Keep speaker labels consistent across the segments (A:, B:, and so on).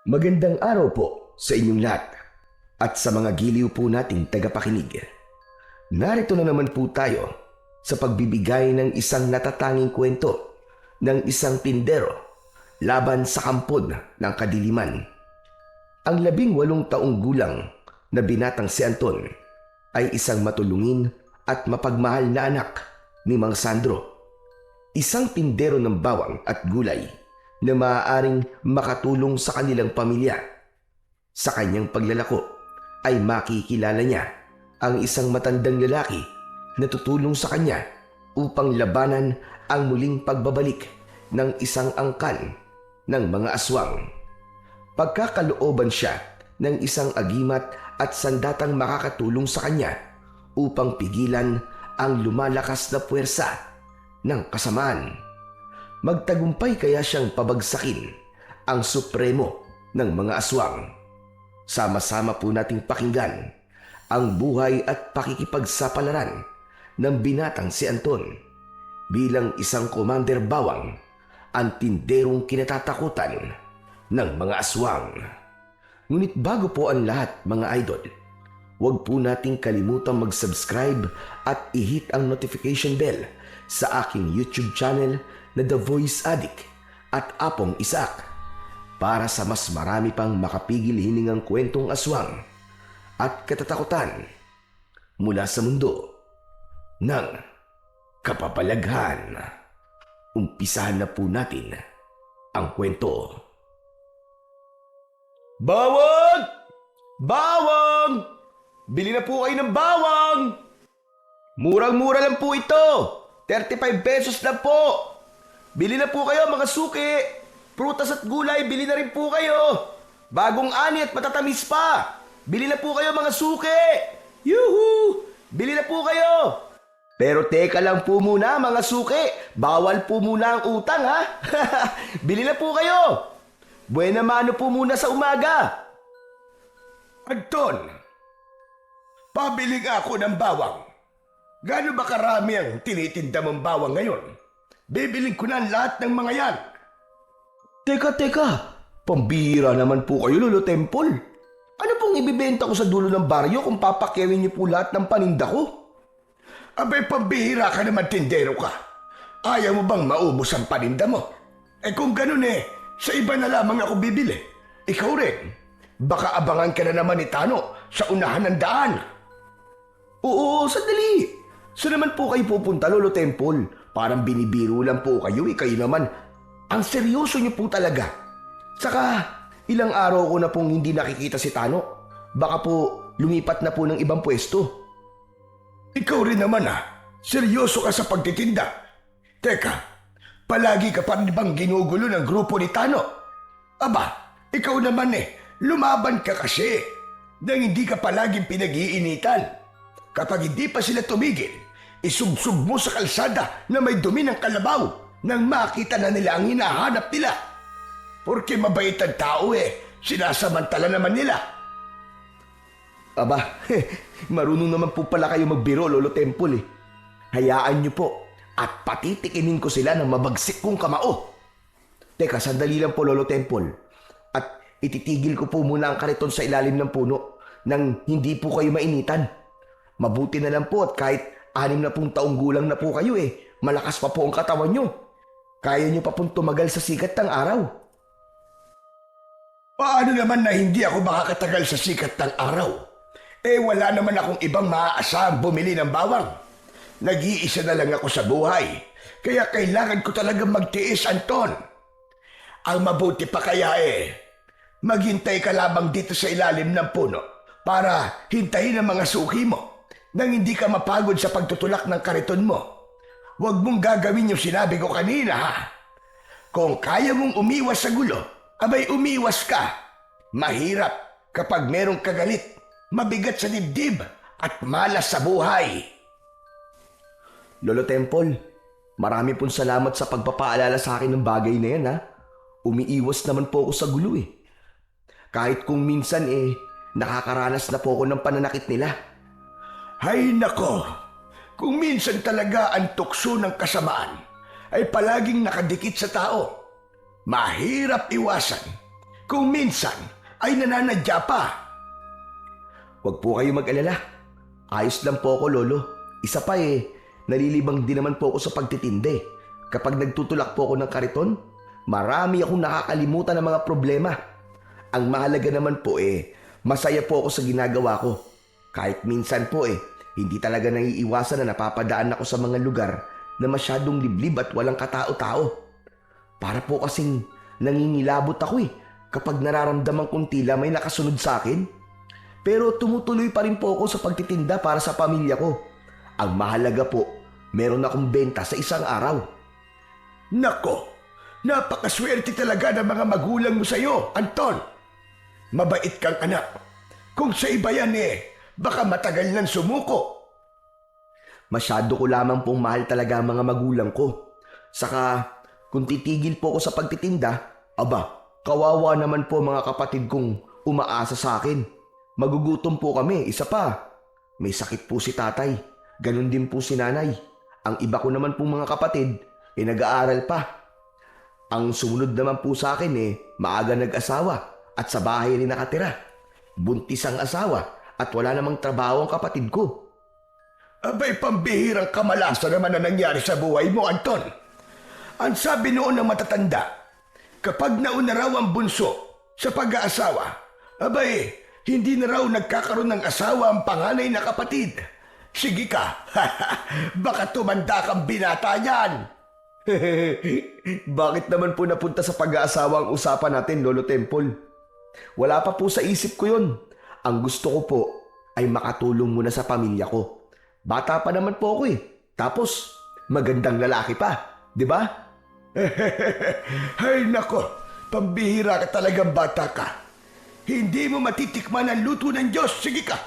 A: Magandang araw po sa inyong lahat at sa mga giliw po nating tagapakinig. Narito na naman po tayo sa pagbibigay ng isang natatanging kwento ng isang tindero laban sa kampon ng kadiliman. Ang 18 taong gulang na binatang si Anton ay isang matulungin at mapagmahal na anak ni Mang Sandro, isang tindero ng bawang at gulay na maaaring makatulong sa kanilang pamilya. Sa kanyang paglalako ay makikilala niya ang isang matandang lalaki na tutulong sa kanya upang labanan ang muling pagbabalik ng isang angkan ng mga aswang. Pagkakalooban siya ng isang agimat at sandatang makakatulong sa kanya upang pigilan ang lumalakas na puwersa ng kasamaan. Magtagumpay kaya siyang pabagsakin ang supremo ng mga aswang. Sama-sama po nating pakinggan ang buhay at pakikipagsapalaran ng binatang si Anton bilang isang commander bawang, ang tinderong kinatatakutan ng mga aswang. Ngunit bago po ang lahat, mga idol, huwag po nating kalimutang mag-subscribe at i-hit ang notification bell sa aking YouTube channel na The Voice Addict at Apong Isaac para sa mas marami pang makapigil hiningang kwentong aswang at katatakutan mula sa mundo ng kapabalaghan. Umpisahan na po natin ang kwento. Bawang! Bawang! Bili na po kayo ng bawang! Murang-mura lang po ito! 35 pesos lang po! Bili na po kayo mga suki! Prutas at gulay, bili na rin po kayo! Bagong ani at matatamis pa! Bili na po kayo mga suki! Yuhu! Bili na po kayo! Pero teka lang po muna mga suki! Bawal po muna ang utang ha! Bili na po kayo! Buena mano po muna sa umaga!
B: Anton, pabili nga ako ng bawang. Gaano ba karami ang tinitinda mong bawang ngayon? Bibiling ko na ang lahat ng mga yan.
A: Teka! Pambira naman po kayo, Lolo Temple. Ano pong ibibenta ko sa dulo ng baryo kung papakyawin niyo po lahat ng paninda ko?
B: Abay, pambihira ka naman, tindero ka. Ayaw mo bang maubos ang paninda mo? Kung ganun sa iba na lamang ako bibili. Ikaw rin. Baka abangan ka na naman ni Tano sa unahan ng daan.
A: Oo, sandali. Saan naman po kayo pupunta, Lolo Temple? Parang binibiro lang po kayo kayo naman. Ang seryoso niyo po talaga. Saka, ilang araw ko na pong hindi nakikita si Tano. Baka po lumipat na po ng ibang pwesto.
B: Ikaw rin naman seryoso ka sa pagtitinda. Teka, palagi ka pa rin bang ginugulo ng grupo ni Tano? Aba, ikaw naman lumaban ka kasi nang hindi ka palaging pinag-iinitan. Kapag hindi pa sila tumigil, isubsub mo sa kalsada na may dumi ng kalabaw nang makita na nila ang hinahanap nila. Porque mabait ang tao sinasamantala naman nila.
A: Aba, marunong naman po pala kayo magbiro, Lolo Temple. Hayaan niyo po at patitikinin ko sila ng mabagsik kong kamao. Teka, sandali lang po, Lolo Temple. At ititigil ko po muna ang kariton sa ilalim ng puno nang hindi po kayo mainitan. Mabuti na lang po at kahit 60 taong gulang na po kayo malakas pa po ang katawan nyo. Kaya nyo pa pong tumagal sa sikat ng araw.
B: Paano naman na hindi ako makakatagal sa sikat ng araw? Wala naman akong ibang maaasahang bumili ng bawang. Nag-iisa na lang ako sa buhay. Kaya kailangan ko talagang magtiis, Anton. Ang mabuti pa kaya maghintay ka lamang dito sa ilalim ng puno para hintayin ang mga suki mo nang hindi ka mapagod sa pagtutulak ng kariton mo. Huwag mong gagawin yung sinabi ko kanina Kung kaya mong umiwas sa gulo, abay umiwas ka. Mahirap kapag merong kagalit, mabigat sa dibdib at malas sa buhay.
A: Lolo Temple, marami pong salamat sa pagpapaalala sa akin ng bagay na yan Umiiwas naman po ako sa gulo Kahit kung minsan nakakaranas na po ako ng pananakit nila.
B: Hay nako, kung minsan talaga ang tukso ng kasamaan ay palaging nakadikit sa tao. Mahirap iwasan, kung minsan ay nananadya pa.
A: Huwag po kayo mag-alala. Ayos lang po ako, Lolo. Isa pa nalilibang din naman po ako sa pagtitinde. Kapag nagtutulak po ako ng kariton, marami akong nakakalimutan ng mga problema. Ang mahalaga naman po masaya po ako sa ginagawa ko. Kahit minsan po hindi talaga naiiwasan na napapadaan ako sa mga lugar na masyadong liblib at walang katao-tao. Para po kasing nangingilabot ako kapag nararamdaman kong tila may nakasunod sa akin. Pero tumutuloy pa rin po ako sa pagtitinda para sa pamilya ko. Ang mahalaga po, meron akong benta sa isang araw.
B: Nako, napakaswerte talaga ng mga magulang mo sa'yo, Anton. Mabait kang anak. Kung sa iba yan baka matagal nang sumuko.
A: Masyado ko lamang pong mahal talaga ang mga magulang ko. Saka, kung titigil po ako sa pagtitinda, kawawa naman po mga kapatid kong umaasa sa akin. Magugutom po kami, isa pa. May sakit po si tatay, ganun din po si nanay. Ang iba ko naman pong mga kapatid, nag-aaral pa. Ang sumunod naman po sa akin maaga nag-asawa at sa bahay rin nakatira. Buntis ang asawa at wala namang trabaho ang kapatid ko.
B: Abay, pambihirang kamalasan naman na nangyari sa buhay mo, Anton. Ang sabi noon ng matatanda, kapag nauna raw ang bunso sa pag-aasawa, hindi na raw nagkakaroon ng asawa ang panganay na kapatid. Sige ka, baka tumanda kang binata yan.
A: Bakit naman po napunta sa pag-aasawa ang usapan natin, Lolo Temple? Wala pa po sa isip ko yun. Ang gusto ko po ay makatulong muna sa pamilya ko. Bata pa naman po ako Tapos, magandang lalaki pa. Di ba?
B: Ay nako, pambihira ka talagang bata ka. Hindi mo matitikman ang luto ng Diyos. Sige ka,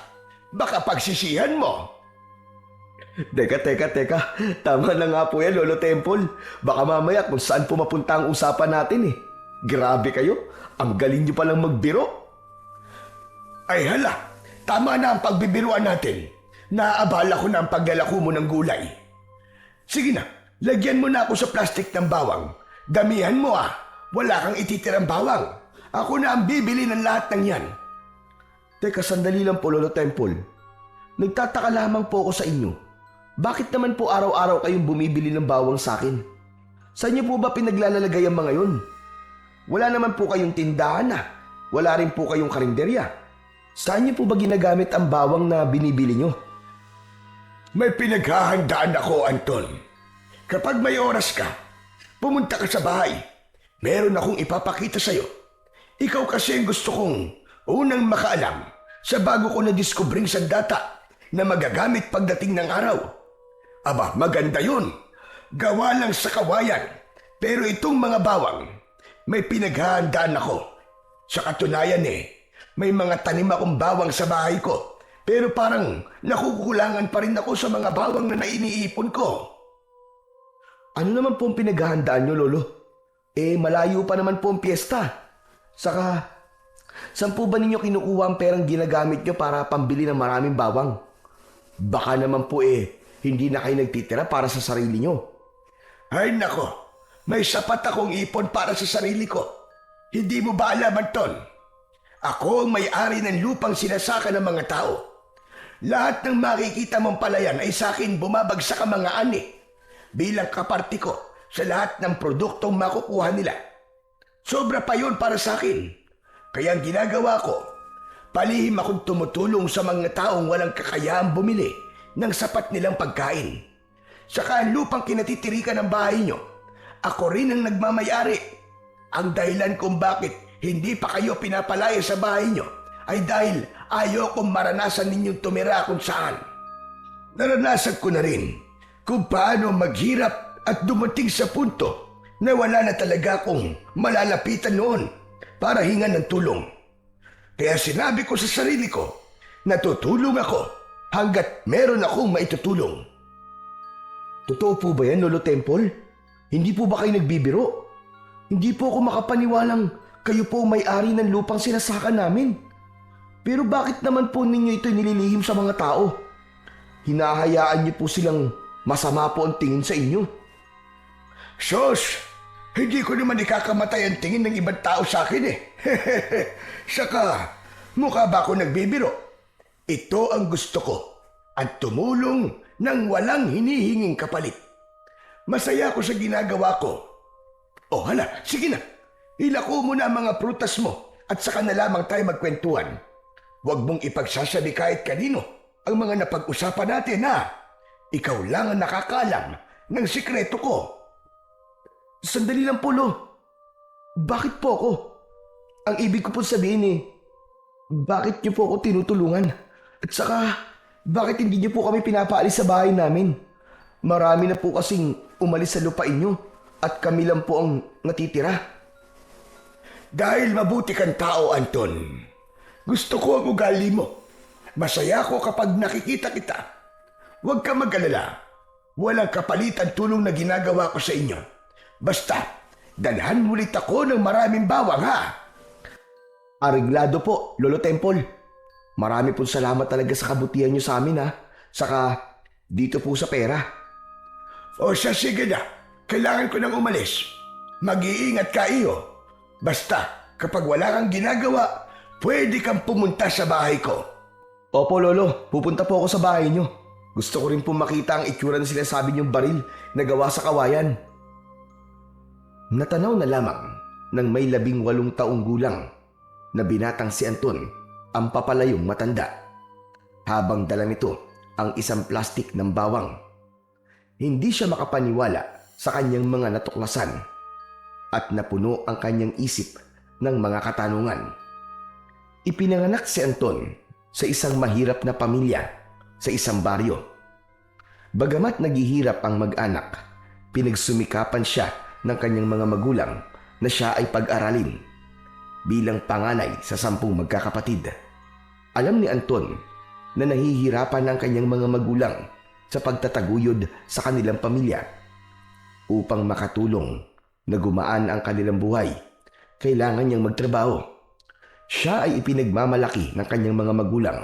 B: baka pagsisihan mo.
A: Teka. Tama na nga po yan, Lolo Temple. Baka mamaya kung saan po mapunta ang usapan natin Grabe kayo. Ang galing niyo palang magbiro.
B: Ay hala, tama na ang pagbibiruan natin. Naaabala ko na ang paglalako mo ng gulay. Sige na, lagyan mo na ako sa plastic ng bawang. Damihan mo wala kang ititirang bawang. Ako na ang bibili ng lahat ng yan.
A: Teka, sandali lang po, Lolo Temple. Nagtataka lamang po ako sa inyo. Bakit naman po araw-araw kayong bumibili ng bawang sa akin? Saan niyo po ba pinaglalalagay ang mga yun? Wala naman po kayong tindahan Wala rin po kayong karinderya. Saan niyo po ba ginagamit ang bawang na binibili niyo?
B: May pinaghahandaan ako, Anton. Kapag may oras ka, pumunta ka sa bahay. Meron akong ipapakita sa'yo. Ikaw kasi ang gusto kong unang makaalam sa bago ko na-discovering sandata na magagamit pagdating ng araw. Maganda yun. Gawa lang sa kawayan. Pero itong mga bawang, may pinaghahandaan ako. Sa katunayan may mga tanim akong bawang sa bahay ko. Pero parang nakukulangan pa rin ako sa mga bawang na nainiipon ko.
A: Ano naman po ang pinaghahandaan niyo, Lolo? Malayo pa naman po ang piyesta. Saka, saan po ba ninyo kinukuha ang perang ginagamit nyo para pambili ng maraming bawang? Baka naman po hindi na kayo nagtitira para sa sarili nyo.
B: Ay nako, may sapat akong ipon para sa sarili ko. Hindi mo ba alam, Anton? Ako ang may-ari ng lupang sinasaka ng mga tao. Lahat ng makikita mong palayan ay sa akin bumabagsak ang mga ani. Bilang kaparti ko sa lahat ng produktong makukuha nila. Sobra pa yun para sa akin. Kaya ang ginagawa ko, palihim akong tumutulong sa mga taong walang kakayahang bumili ng sapat nilang pagkain. Saka ang lupang kinatitirikan ng bahay nyo, ako rin ang nagmamayari. Ang dahilan kung bakit hindi pa kayo pinapalaya sa bahay nyo ay dahil ayaw kong maranasan ninyong tumira kung saan. Naranasan ko na rin kung paano maghirap at dumating sa punto na wala na talaga akong malalapitan noon para hingan ng tulong. Kaya sinabi ko sa sarili ko na tutulong ako hanggat meron akong maitutulong.
A: Totoo po ba yan, Lolo Temple? Hindi po ba kayo nagbibiro? Hindi po ako makapaniwalang kayo po may-ari ng lupang sinasaka namin. Pero bakit naman po ninyo ito nililihim sa mga tao? Hinahayaan niyo po silang masama po ang tingin sa inyo.
B: Sos, Hindi ko naman ikakamatay ang tingin ng ibang tao sa akin eh. Saka, mukha ba ako nagbibiro? Ito ang gusto ko. At tumulong nang walang hinihinging kapalit. Masaya ako sa ginagawa ko. O hala, sige na. Ilako mo na ang mga prutas mo at saka na lamang tayo magkwentuhan. Huwag mong ipagsasabi kahit kanino ang mga napag-usapan natin ha. Ikaw lang ang nakakalam ng sikreto ko.
A: Sandali lang po, Lo. Bakit po ako? Ang ibig ko po sabihin bakit niyo po ako tinutulungan? At saka, bakit hindi niyo po kami pinapaalis sa bahay namin? Marami na po kasing umalis sa lupain niyo at kami lang po ang natitira.
B: Dahil mabuti kang tao, Anton. Gusto ko ang ugali mo. Masaya ako kapag nakikita kita. Huwag ka mag-alala. Walang kapalitan tulong na ginagawa ko sa inyo. Basta, dalhan ulit ako ng maraming bawang ha.
A: Areglado po, Lolo Temple. Marami po salamat talaga sa kabutihan niyo sa amin ha. Saka dito po sa pera.
B: O siya, sige na. Kailangan ko nang umalis. Mag-iingat ka iyo. Basta, kapag wala kang ginagawa, pwede kang pumunta sa bahay ko.
A: Opo, Lolo. Pupunta po ako sa bahay niyo. Gusto ko rin po makita ang itsura na sinasabi niyong baril na gawa sa kawayan. Natanaw na lamang ng may 18 taong gulang na binatang si Anton ang papalayong matanda. Habang dala nito ang isang plastik ng bawang. Hindi siya makapaniwala sa kanyang mga natuklasan at napuno ang kanyang isip ng mga katanungan. Ipinanganak si Anton sa isang mahirap na pamilya sa isang baryo. Bagamat naghihirap ang mag-anak, pinagsumikapan siya ng kanyang mga magulang na siya ay pag-aralin bilang panganay sa 10 magkakapatid. Alam ni Anton na nahihirapan ang kanyang mga magulang sa pagtataguyod sa kanilang pamilya. Upang makatulong na gumaan ang kanilang buhay, kailangan niyang magtrabaho. Siya ay ipinagmamalaki ng kanyang mga magulang.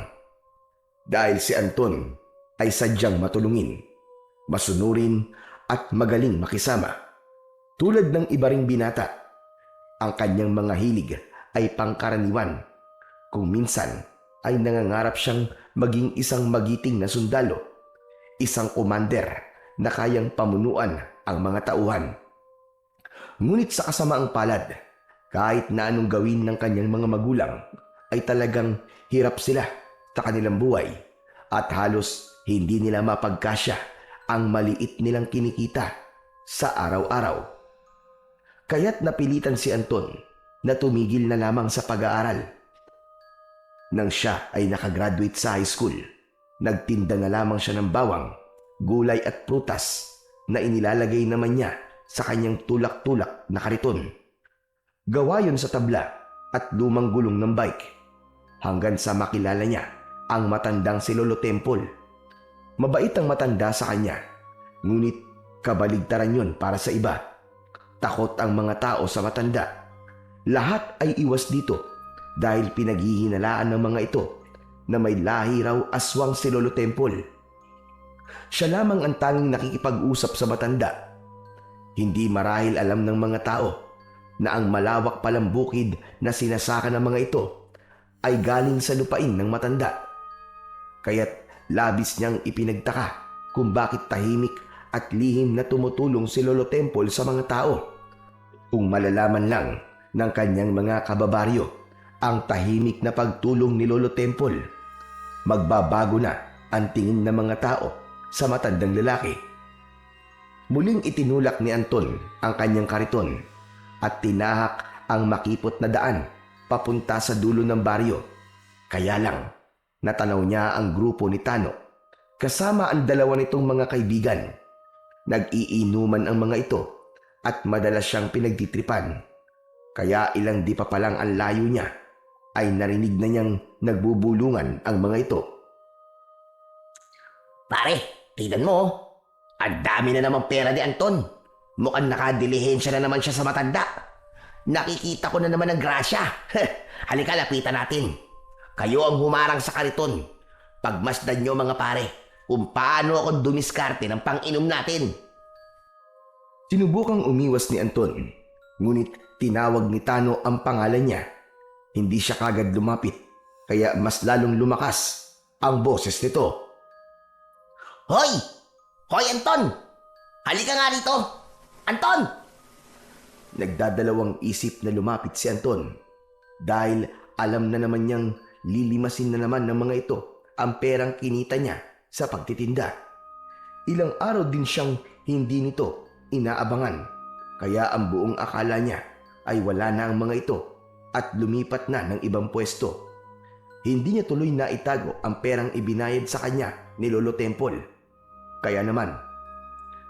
A: Dahil si Anton ay sadyang matulungin, masunurin at magaling makisama. Tulad ng iba ring binata, ang kanyang mga hilig ay pangkaraniwan. Kung minsan ay nangangarap siyang maging isang magiting na sundalo, isang commander na kayang pamunuan ang mga tauhan. Ngunit sa kasamaang palad, kahit na anong gawin ng kanyang mga magulang, ay talagang hirap sila sa kanilang buhay at halos hindi nila mapagkasya ang maliit nilang kinikita sa araw-araw. Kaya't napilitan si Anton na tumigil na lamang sa pag-aaral. Nang siya ay nakagraduate sa high school, nagtinda na lamang siya ng bawang, gulay at prutas na inilalagay naman niya sa kanyang tulak-tulak na kariton. Gawa yon sa tabla at lumang gulong ng bike hanggang sa makilala niya ang matandang si Lolo Temple. Mabait ang matanda sa kanya, ngunit kabaligtaran yon para sa iba. Takot ang mga tao sa matanda. Lahat ay iwas dito dahil pinaghihinalaan ng mga ito na may lahi raw aswang si Lolo Temple. Siya lamang ang tanging nakikipag-usap sa matanda. Hindi marahil alam ng mga tao na ang malawak palang bukid na sinasaka ng mga ito ay galing sa lupain ng matanda. Kaya't labis niyang ipinagtaka kung bakit tahimik at lihim na tumutulong si Lolo Temple sa mga tao. Kung malalaman lang ng kanyang mga kababaryo ang tahimik na pagtulong ni Lolo Temple, magbabago na ang tingin ng mga tao sa matandang lalaki. Muling itinulak ni Anton ang kanyang kariton at tinahak ang makipot na daan papunta sa dulo ng baryo. Kaya lang, natanaw niya ang grupo ni Tano kasama ang dalawa nitong mga kaibigan. Nag-iinuman ang mga ito at madalas siyang pinagtitripan. Kaya ilang di pa palang ang layo niya ay narinig na niyang nagbubulungan ang mga ito.
C: Pare, tignan mo. Ang dami na naman pera ni Anton. Mukhang nakadilihensya na naman siya sa matanda. Nakikita ko na naman ang grasya. Halika, lapitan natin. Kayo ang humarang sa kariton. Pagmasdan nyo mga pare kung paano ako dumiskarte ng pang-inom natin.
A: Sinubukang umiwas ni Anton Ngunit tinawag ni Tano ang pangalan niya. Hindi siya kagad lumapit, kaya mas lalong lumakas ang boses nito.
C: Hoy! Hoy, Anton! Halika nga rito! Anton!
A: Nagdadalawang isip na lumapit si Anton dahil alam na naman niyang lilimasin na naman ng mga ito ang perang kinita niya sa pagtitinda. Ilang araw din siyang hindi nito inaabangan, kaya ang buong akala niya ay wala na ang mga ito at lumipat na ng ibang pwesto. Hindi niya tuloy na itago ang perang ibinayad sa kanya ni Lolo Temple. Kaya naman,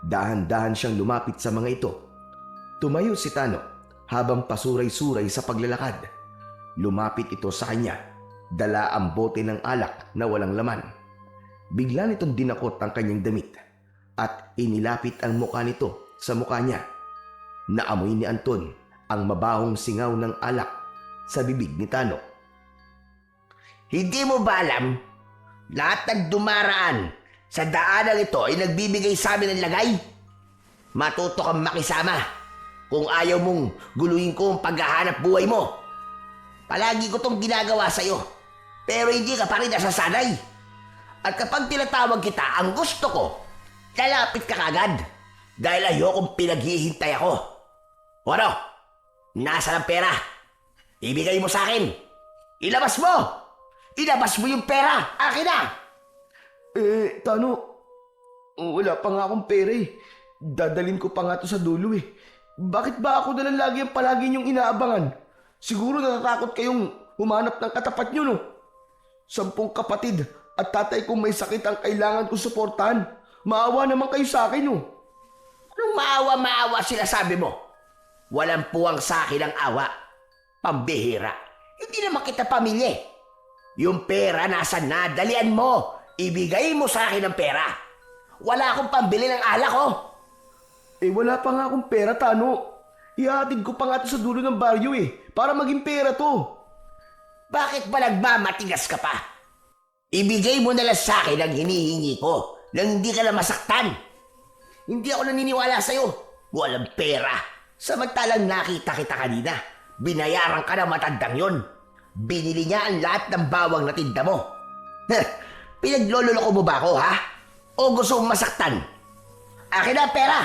A: dahan-dahan siyang lumapit sa mga ito. Tumayo si Tano habang pasuray-suray sa paglalakad. Lumapit ito sa kanya, dala ang bote ng alak na walang laman. Bigla nitong dinakot ang kanyang damit at inilapit ang mukha nito sa mukha niya. Naamoy ni Anton ang mabahong singaw ng alak sa bibig ni Tano.
C: Hindi mo ba alam? Lahat ng dumaraan sa daanan ito ay nagbibigay sa amin ng lagay. Matuto kang makisama kung ayaw mong guluhin ko ang paghahanap buhay mo. Palagi ko tong ginagawa sa'yo, pero hindi ka pa rin nasasanay. At kapag tinatawag kita, ang gusto ko, lalapit ka kagad dahil ayokong pinaghihintay ako. O ano? Nasaan ang pera? Ibigay mo sa akin. Ilabas mo! Ilabas mo yung pera! Akin na!
A: Tano, wala pa nga akong pera eh. Dadalin ko pa nga to sa dulo eh. Bakit ba ako na lang lagi ang palagi niyong inaabangan? Siguro natatakot kayong humanap ng katapat niyo, no? 10 kapatid at tatay kong may sakit ang kailangan kong suportahan. Maawa naman kayo sa akin, no?
C: Anong maawa-maawa sinasabi mo? Walang puwang sa akin ang awa. Pambihira. Hindi naman kita pamilya. Yung pera nasa na, dalian mo. Ibigay mo sa akin ang pera. Wala akong pambili ng alak ko.
A: Wala pa nga akong pera, Tano. Ihatid ko pa nga to sa dulo ng baryo eh, para maging pera to.
C: Bakit ba nagmamatigas ka pa? Ibigay mo na lang sa akin ang hinihingi ko nang hindi ka na masaktan. Hindi ako naniniwala sa'yo. Walang pera. Samantalang nakita kita kanina. Binayaran ka ng matandang yon. Binili niya ang lahat ng bawang na tinda mo. Pinaglololoko mo ba ako, ha? O gusto mong masaktan? Akin na ang pera!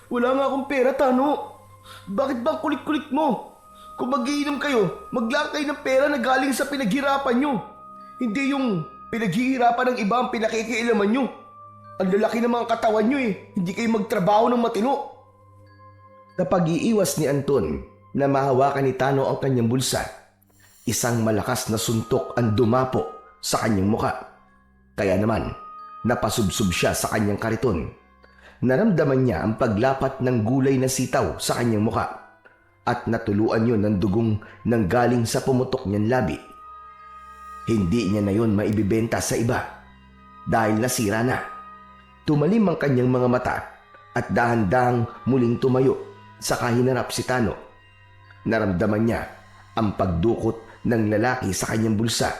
A: Wala nga akong pera, Tano. Bakit bang kulit-kulit mo? Kung mag-iinom kayo, maglaan kayo ng pera na galing sa pinaghirapan nyo. Hindi yung pinaghihirapan ng iba ang pinakikialaman nyo. Ang lalaki ng mga katawan nyo eh. Hindi kayo magtrabaho ng matino. Napag-iiwas ni Anton na mahawakan ni Tano ang kanyang bulsa, isang malakas na suntok ang dumapo sa kanyang muka. Kaya naman, napasubsob siya sa kanyang kariton. Naramdaman niya ang paglapat ng gulay na sitaw sa kanyang muka at natuluan yun ng dugong nang galing sa pumutok niyang labi. Hindi niya na yun maibibenta sa iba dahil nasira na. Tumalim ang kanyang mga mata at dahan-dahang muling tumayo sa kahinarap si Tano. Naramdaman niya ang pagdukot ng lalaki sa kanyang bulsa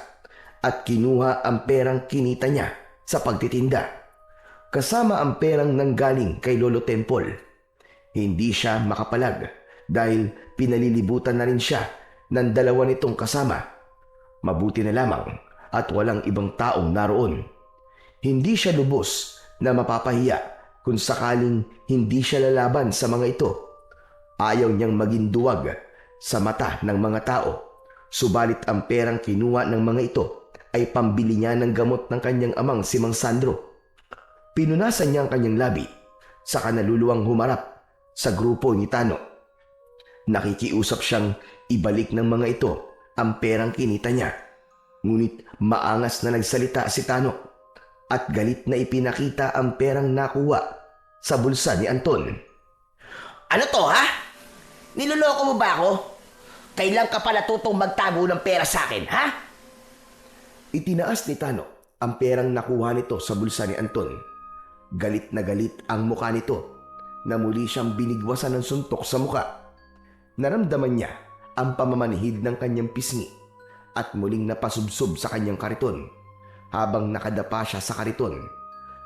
A: at kinuha ang perang kinita niya sa pagtitinda. Kasama ang perang nanggaling kay Lolo Temple. Hindi siya makapalag dahil pinalilibutan na rin siya ng dalawa nitong kasama. Mabuti na lamang at walang ibang taong naroon. Hindi siya lubos na mapapahiya kung sakaling hindi siya lalaban sa mga ito. Ayaw niyang maging duwag sa mata ng mga tao. Subalit ang perang kinuha ng mga ito ay pambili niya ng gamot ng kanyang amang si Mang Sandro. Pinunasan niya ang kanyang labi, saka naluluwang humarap sa grupo ni Tano. Nakikiusap siyang ibalik ng mga ito ang perang kinita niya. Ngunit maangas na nagsalita si Tano at galit na ipinakita ang perang nakuha sa bulsa ni Anton.
C: Ano to, ha? Niloloko mo ba ako? Kailan ka pala tutong magtago ng pera sa akin, ha?
A: Itinaas ni Tano ang perang nakuha nito sa bulsa ni Anton. Galit na galit ang mukha nito na muli siyang binigwasan ng suntok sa mukha. Naramdaman niya ang pamamanhid ng kanyang pisngi at muling napasubsob sa kanyang kariton. Habang nakadapa siya sa kariton,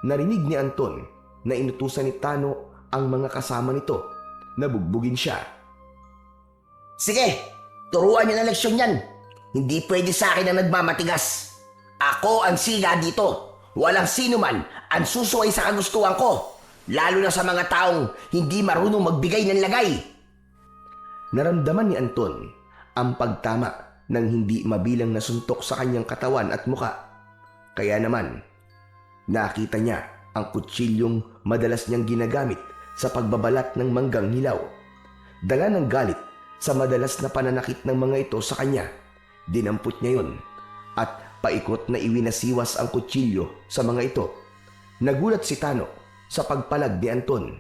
A: narinig ni Anton na inutusan ni Tano ang mga kasama nito na bugbugin siya
C: Sige, turuan niyo ng leksyon yan. Hindi pwede sa akin ang nagmamatigas. Ako ang siga dito. Walang sino man ang susuway sa kagustuhan ko. Lalo na sa mga taong hindi marunong magbigay ng lagay.
A: Naramdaman ni Anton ang pagtama ng hindi mabilang na suntok sa kanyang katawan at muka. Kaya naman, nakita niya ang kutsilyong madalas niyang ginagamit sa pagbabalat ng manggang hilaw. Dala ng galit sa madalas na pananakit ng mga ito sa kanya, dinampot niya yun at paikot na iwinasiwas ang kutsilyo sa mga ito. Nagulat si Tano sa pagpalag ni Anton,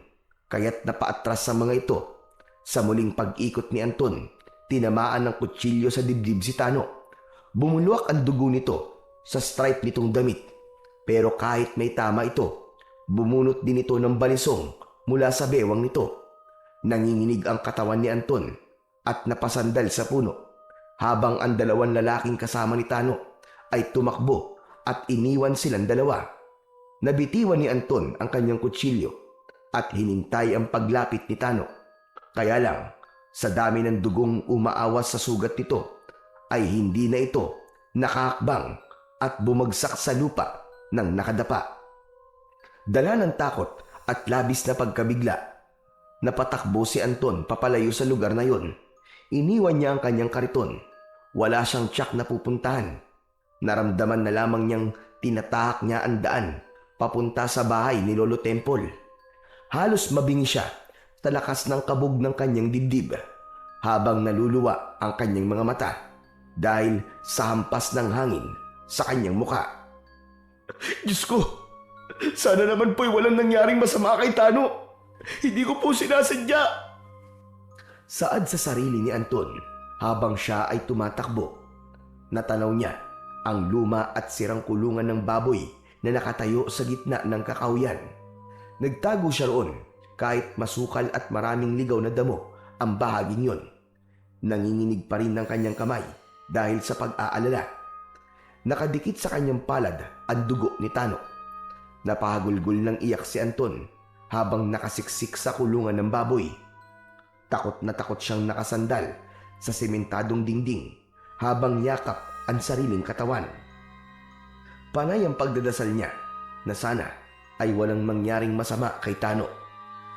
A: kaya't napaatras sa mga ito. Sa muling pag-ikot ni Anton, tinamaan ng kutsilyo sa dibdib si Tano. Bumulwak ang dugo nito sa stripe nitong damit. Pero kahit may tama ito, bumunot din ito ng balisong mula sa bewang nito. Nanginginig ang katawan ni Anton at napasandal sa puno, habang ang dalawang lalaking kasama ni Tano ay tumakbo at iniwan silang dalawa. Nabitiwan ni Anton ang kanyang kutsilyo at hinintay ang paglapit ni Tano. Kaya lang, sa dami ng dugong umaawas sa sugat nito, ay hindi na ito nakahakbang at bumagsak sa lupa ng nakadapa. Dala ng takot at labis na pagkabigla, napatakbo si Anton papalayo sa lugar na yon. Iniwan niya ang kanyang kariton. Wala siyang tiyak na pupuntahan. Naramdaman na lamang niyang tinatahak niya ang daan papunta sa bahay ni Lolo Temple. Halos mabingi siya sa lakas ng kabog ng kanyang dibdib habang naluluwa ang kanyang mga mata dahil sa hampas ng hangin sa kanyang muka.
B: Diyos ko, sana naman po'y walang nangyaring masama kay Tano. Hindi ko po sinasadya.
A: Saad sa sarili ni Anton habang siya ay tumatakbo. Natanaw niya ang luma at sirang kulungan ng baboy na nakatayo sa gitna ng kakawyan. Nagtago siya roon kahit masukal at maraming ligaw na damo ang bahaging yon. Nanginginig pa rin ng kanyang kamay dahil sa pag-aalala. Nakadikit sa kanyang palad ang dugo ni Tano. Napahagulgol ng iyak si Anton habang nakasiksik sa kulungan ng baboy. Takot na takot siyang nakasandal sa sementadong dingding habang yakap ang sariling katawan. Panay ang pagdadasal niya na sana ay walang mangyaring masama kay Tano.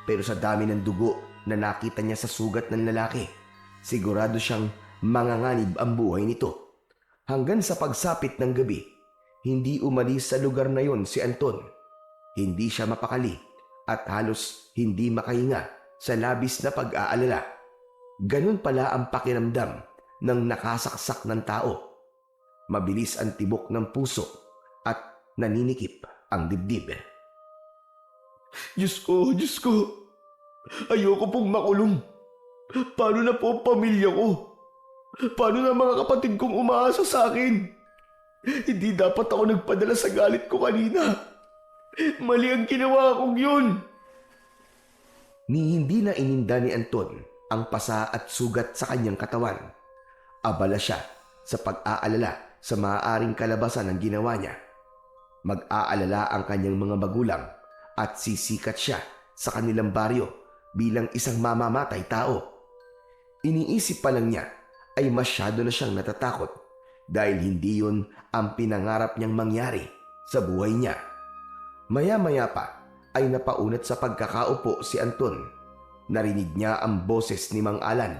A: Pero sa dami ng dugo na nakita niya sa sugat ng lalaki, sigurado siyang manganganib ang buhay nito. Hanggang sa pagsapit ng gabi, hindi umalis sa lugar na yon si Anton. Hindi siya mapakali at halos hindi makahinga sa labis na pag-aalala. Ganun pala ang pakiramdam ng nakasaksak ng tao. Mabilis ang tibok ng puso at naninikip ang dibdib.
B: Diyos ko, Diyos ko. Ayoko pong makulong. Paano na po ang pamilya ko? Paano na mga kapatid kong umaasa sa akin? Hindi dapat ako nagpadala sa galit ko kanina. Mali ang ginawa kong yun.
A: Ni hindi na ininda ni Anton ang pasa at sugat sa kanyang katawan. Abala siya sa pag-aalala sa maaaring kalabasan ng ginawa niya. Mag-aalala ang kanyang mga magulang at sisikat siya sa kanilang baryo bilang isang mamamatay tao. Iniisip pa lang niya ay masyado na siyang natatakot dahil hindi yun ang pinangarap niyang mangyari sa buhay niya. Maya-maya pa ay napaunat sa pagkakaupo si Anton. Narinig niya ang boses ni Mang Alan.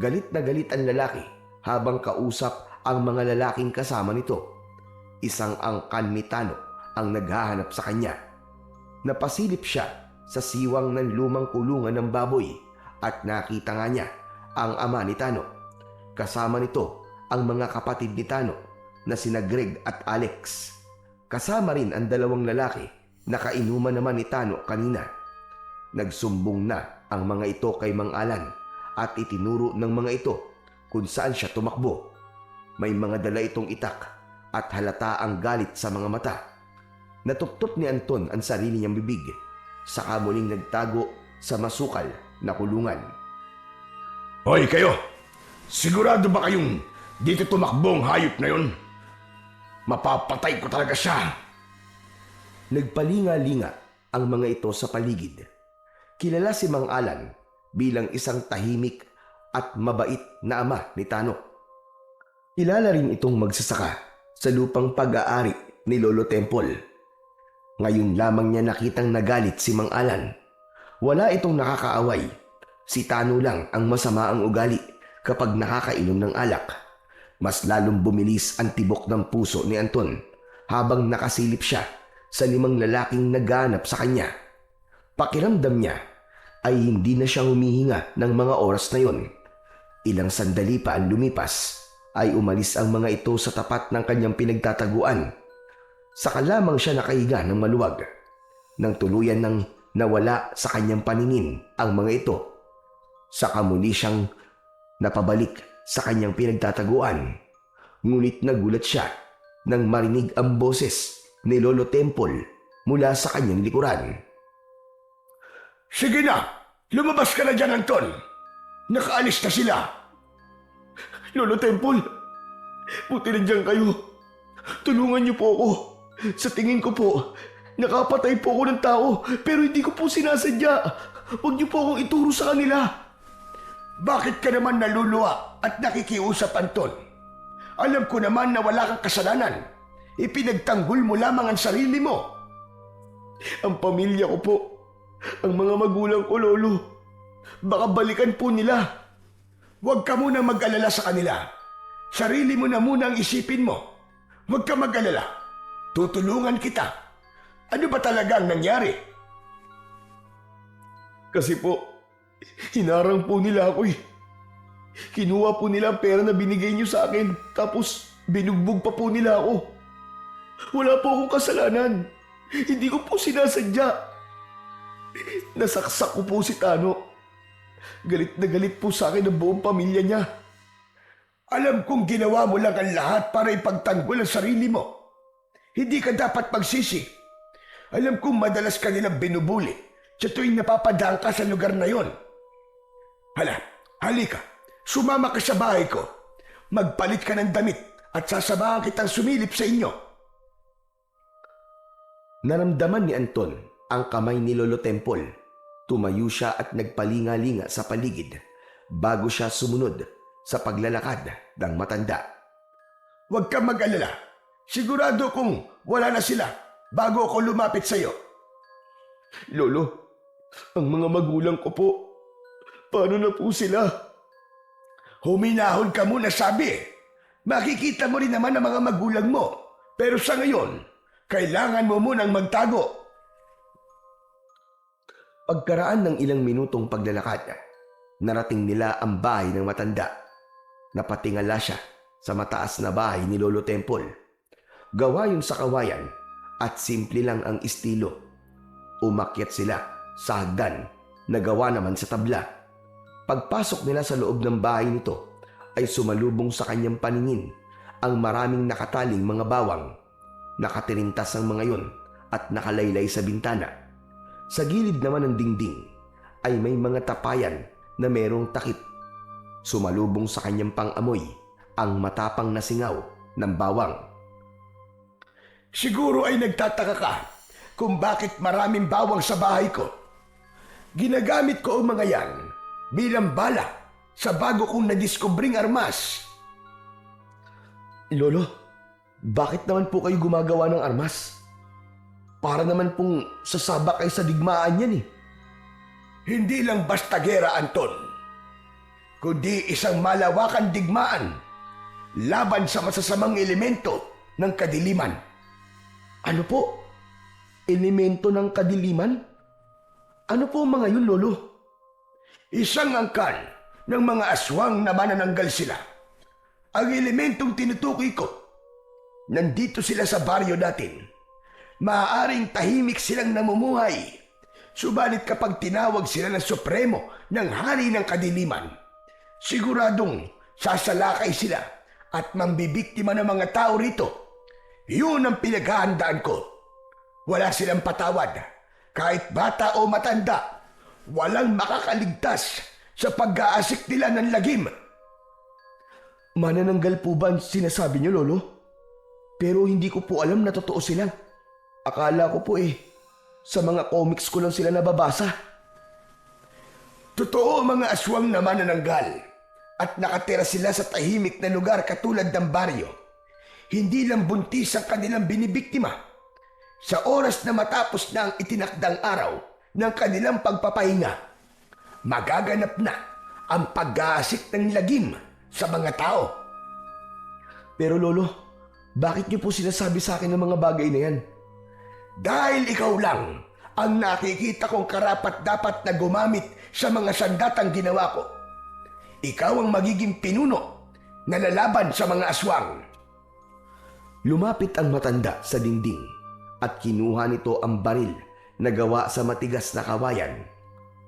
A: Galit na galit ang lalaki habang kausap ang mga lalaking kasama nito. Isang angkan ni Tano ang naghahanap sa kanya. Napasilip siya sa siwang ng lumang kulungan ng baboy at nakita nga niya ang ama ni Tano. Kasama nito ang mga kapatid ni Tano na sina Greg at Alex. Kasama rin ang dalawang lalaki na kainuman naman ni Tano kanina. Nagsumbong na ang mga ito kay Mang Alan at itinuro ng mga ito kung saan siya tumakbo. May mga dala itong itak at halata ang galit sa mga mata. Natuptop ni Anton ang sarili niyang bibig, saka muling nagtago sa masukal na kulungan.
B: Hoy kayo! Sigurado ba kayong dito tumakbo ang hayop na yun? Mapapatay ko talaga siya!
A: Nagpalinga-linga ang mga ito sa paligid. Kilala si Mang Alan bilang isang tahimik at mabait na ama ni Tano. Kilala rin itong magsasaka sa lupang pag-aari ni Lolo Temple. Ngayon lamang niya nakitang nagalit si Mang Alan. Wala itong nakakaaway. Si Tano lang ang masama ang ugali kapag nakakainom ng alak. Mas lalong bumilis ang tibok ng puso ni Anton habang nakasilip siya sa 5 lalaking naghanap sa kanya. Pakiramdam niya ay hindi na siya humihinga ng mga oras na yon. Ilang sandali pa ang lumipas ay umalis ang mga ito sa tapat ng kanyang pinagtataguan. Saka lamang siya nakahiga ng maluwag. Nang tuluyan nang nawala sa kanyang paningin ang mga ito, saka muli siyang napabalik sa kanyang pinagtataguan. Ngunit nagulat siya nang marinig ang boses ni Lolo Temple mula sa kanyang likuran.
B: Sige na, lumabas ka na dyan, Anton. Nakaalis na sila.
A: Lolo Temple, buti nandiyan kayo. Tulungan niyo po ako. Sa tingin ko po, nakapatay po ako ng tao pero hindi ko po sinasadya. Huwag niyo po akong ituro sa kanila.
B: Bakit ka naman naluluwa at nakikiusap, Anton? Alam ko naman na wala kang kasalanan. Ipinagtanggol mo lamang ang sarili mo.
A: Ang pamilya ko po, ang mga magulang ko, Lolo, baka balikan po nila.
B: Huwag ka muna mag-alala sa kanila. Sarili mo na muna ang isipin mo. Huwag ka mag-alala. Tutulungan kita. Ano ba talaga ang nangyari?
A: Kasi po, hinarang po nila ako eh. Kinuha po nila ang pera na binigay niyo sa akin, tapos binugbog pa po nila ako. Wala po akong kasalanan. Hindi ko po sinasadya. Nasaksak ko po si Tano. Galit na galit po sa akin ang buong pamilya niya.
B: Alam kong ginawa mo lang ang lahat para ipagtanggol ang sarili mo. Hindi ka dapat magsisi. Alam kong madalas ka nilang binubuli sa tuwing napapadaan ka sa lugar na yon. Halika. Sumama ka sa bahay ko. Magpalit ka ng damit at sasamahan kitang sumilip sa inyo.
A: Naramdaman ni Anton ang kamay ni Lolo Temple. Tumayo siya at nagpalinga-linga sa paligid bago siya sumunod sa paglalakad ng matanda.
B: Huwag kang mag-alala. Sigurado kung wala na sila bago ako lumapit sa iyo.
A: Lolo, ang mga magulang ko po, paano na po sila?
B: Huminahon ka muna, sabi. Makikita mo rin naman ang mga magulang mo. Pero sa ngayon, kailangan mo munang magtago.
A: Pagkaraan ng ilang minutong paglalakad, narating nila ang bahay ng matanda. Napatingala siya sa mataas na bahay ni Lolo Temple. Gawa yun sa kawayan at simple lang ang estilo. Umakyat sila sa hagdan na gawa naman sa tabla. Pagpasok nila sa loob ng bahay nito ay sumalubong sa kanyang paningin ang maraming nakataling mga bawang. Nakatirintas ang mga yon at nakalaylay sa bintana. Sa gilid naman ng dingding ay may mga tapayan na merong takip. Sumalubong sa kanyang pang-amoy ang matapang na singaw ng bawang.
B: Siguro ay nagtataka ka kung bakit maraming bawang sa bahay ko. Ginagamit ko ang mga yan bilang bala sa bago kong nadiskubring armas.
A: Lolo, bakit naman po kayo gumagawa ng armas? Para naman pong sasabak kayo sa digmaan yan eh.
B: Hindi lang basta gera, Anton, kundi isang malawakan digmaan laban sa masasamang elemento ng kadiliman.
A: Ano po? Elemento ng kadiliman? Ano po ang mga yun, Lolo?
B: Isang angkan ng mga aswang na manananggal sila. Ang elementong tinutukoy ko, nandito sila sa baryo natin. Maaaring tahimik silang namumuhay. Subalit kapag tinawag sila ng supremo ng hari ng kadiliman, siguradong sasalakay sila at mambibiktima ng mga tao rito. Yun ang pinaghahandaan ko. Wala silang patawad. Kahit bata o matanda, walang makakaligtas sa pag-aasik nila ng lagim.
A: Manananggal po ba ang sinasabi niyo, Lolo? Pero hindi ko po alam na totoo sila. Akala ko po sa mga comics ko lang sila nababasa.
B: Totoo ang mga aswang na manananggal. at nakatira sila sa tahimik na lugar katulad ng baryo. Hindi lang buntis ang kanilang binibiktima. Sa oras na matapos na ang itinakdang araw ng kanilang pagpapahinga, magaganap na ang pag-aasik ng lagim sa mga tao.
A: Pero Lolo, bakit niyo po sinasabi sa akin ng mga bagay na yan?
B: Dahil ikaw lang ang nakikita kong karapat-dapat na gumamit sa mga sandatang ginawa ko. Ikaw ang magiging pinuno na lalaban sa mga aswang.
A: Lumapit ang matanda sa dingding at kinuha nito ang baril na gawa sa matigas na kawayan.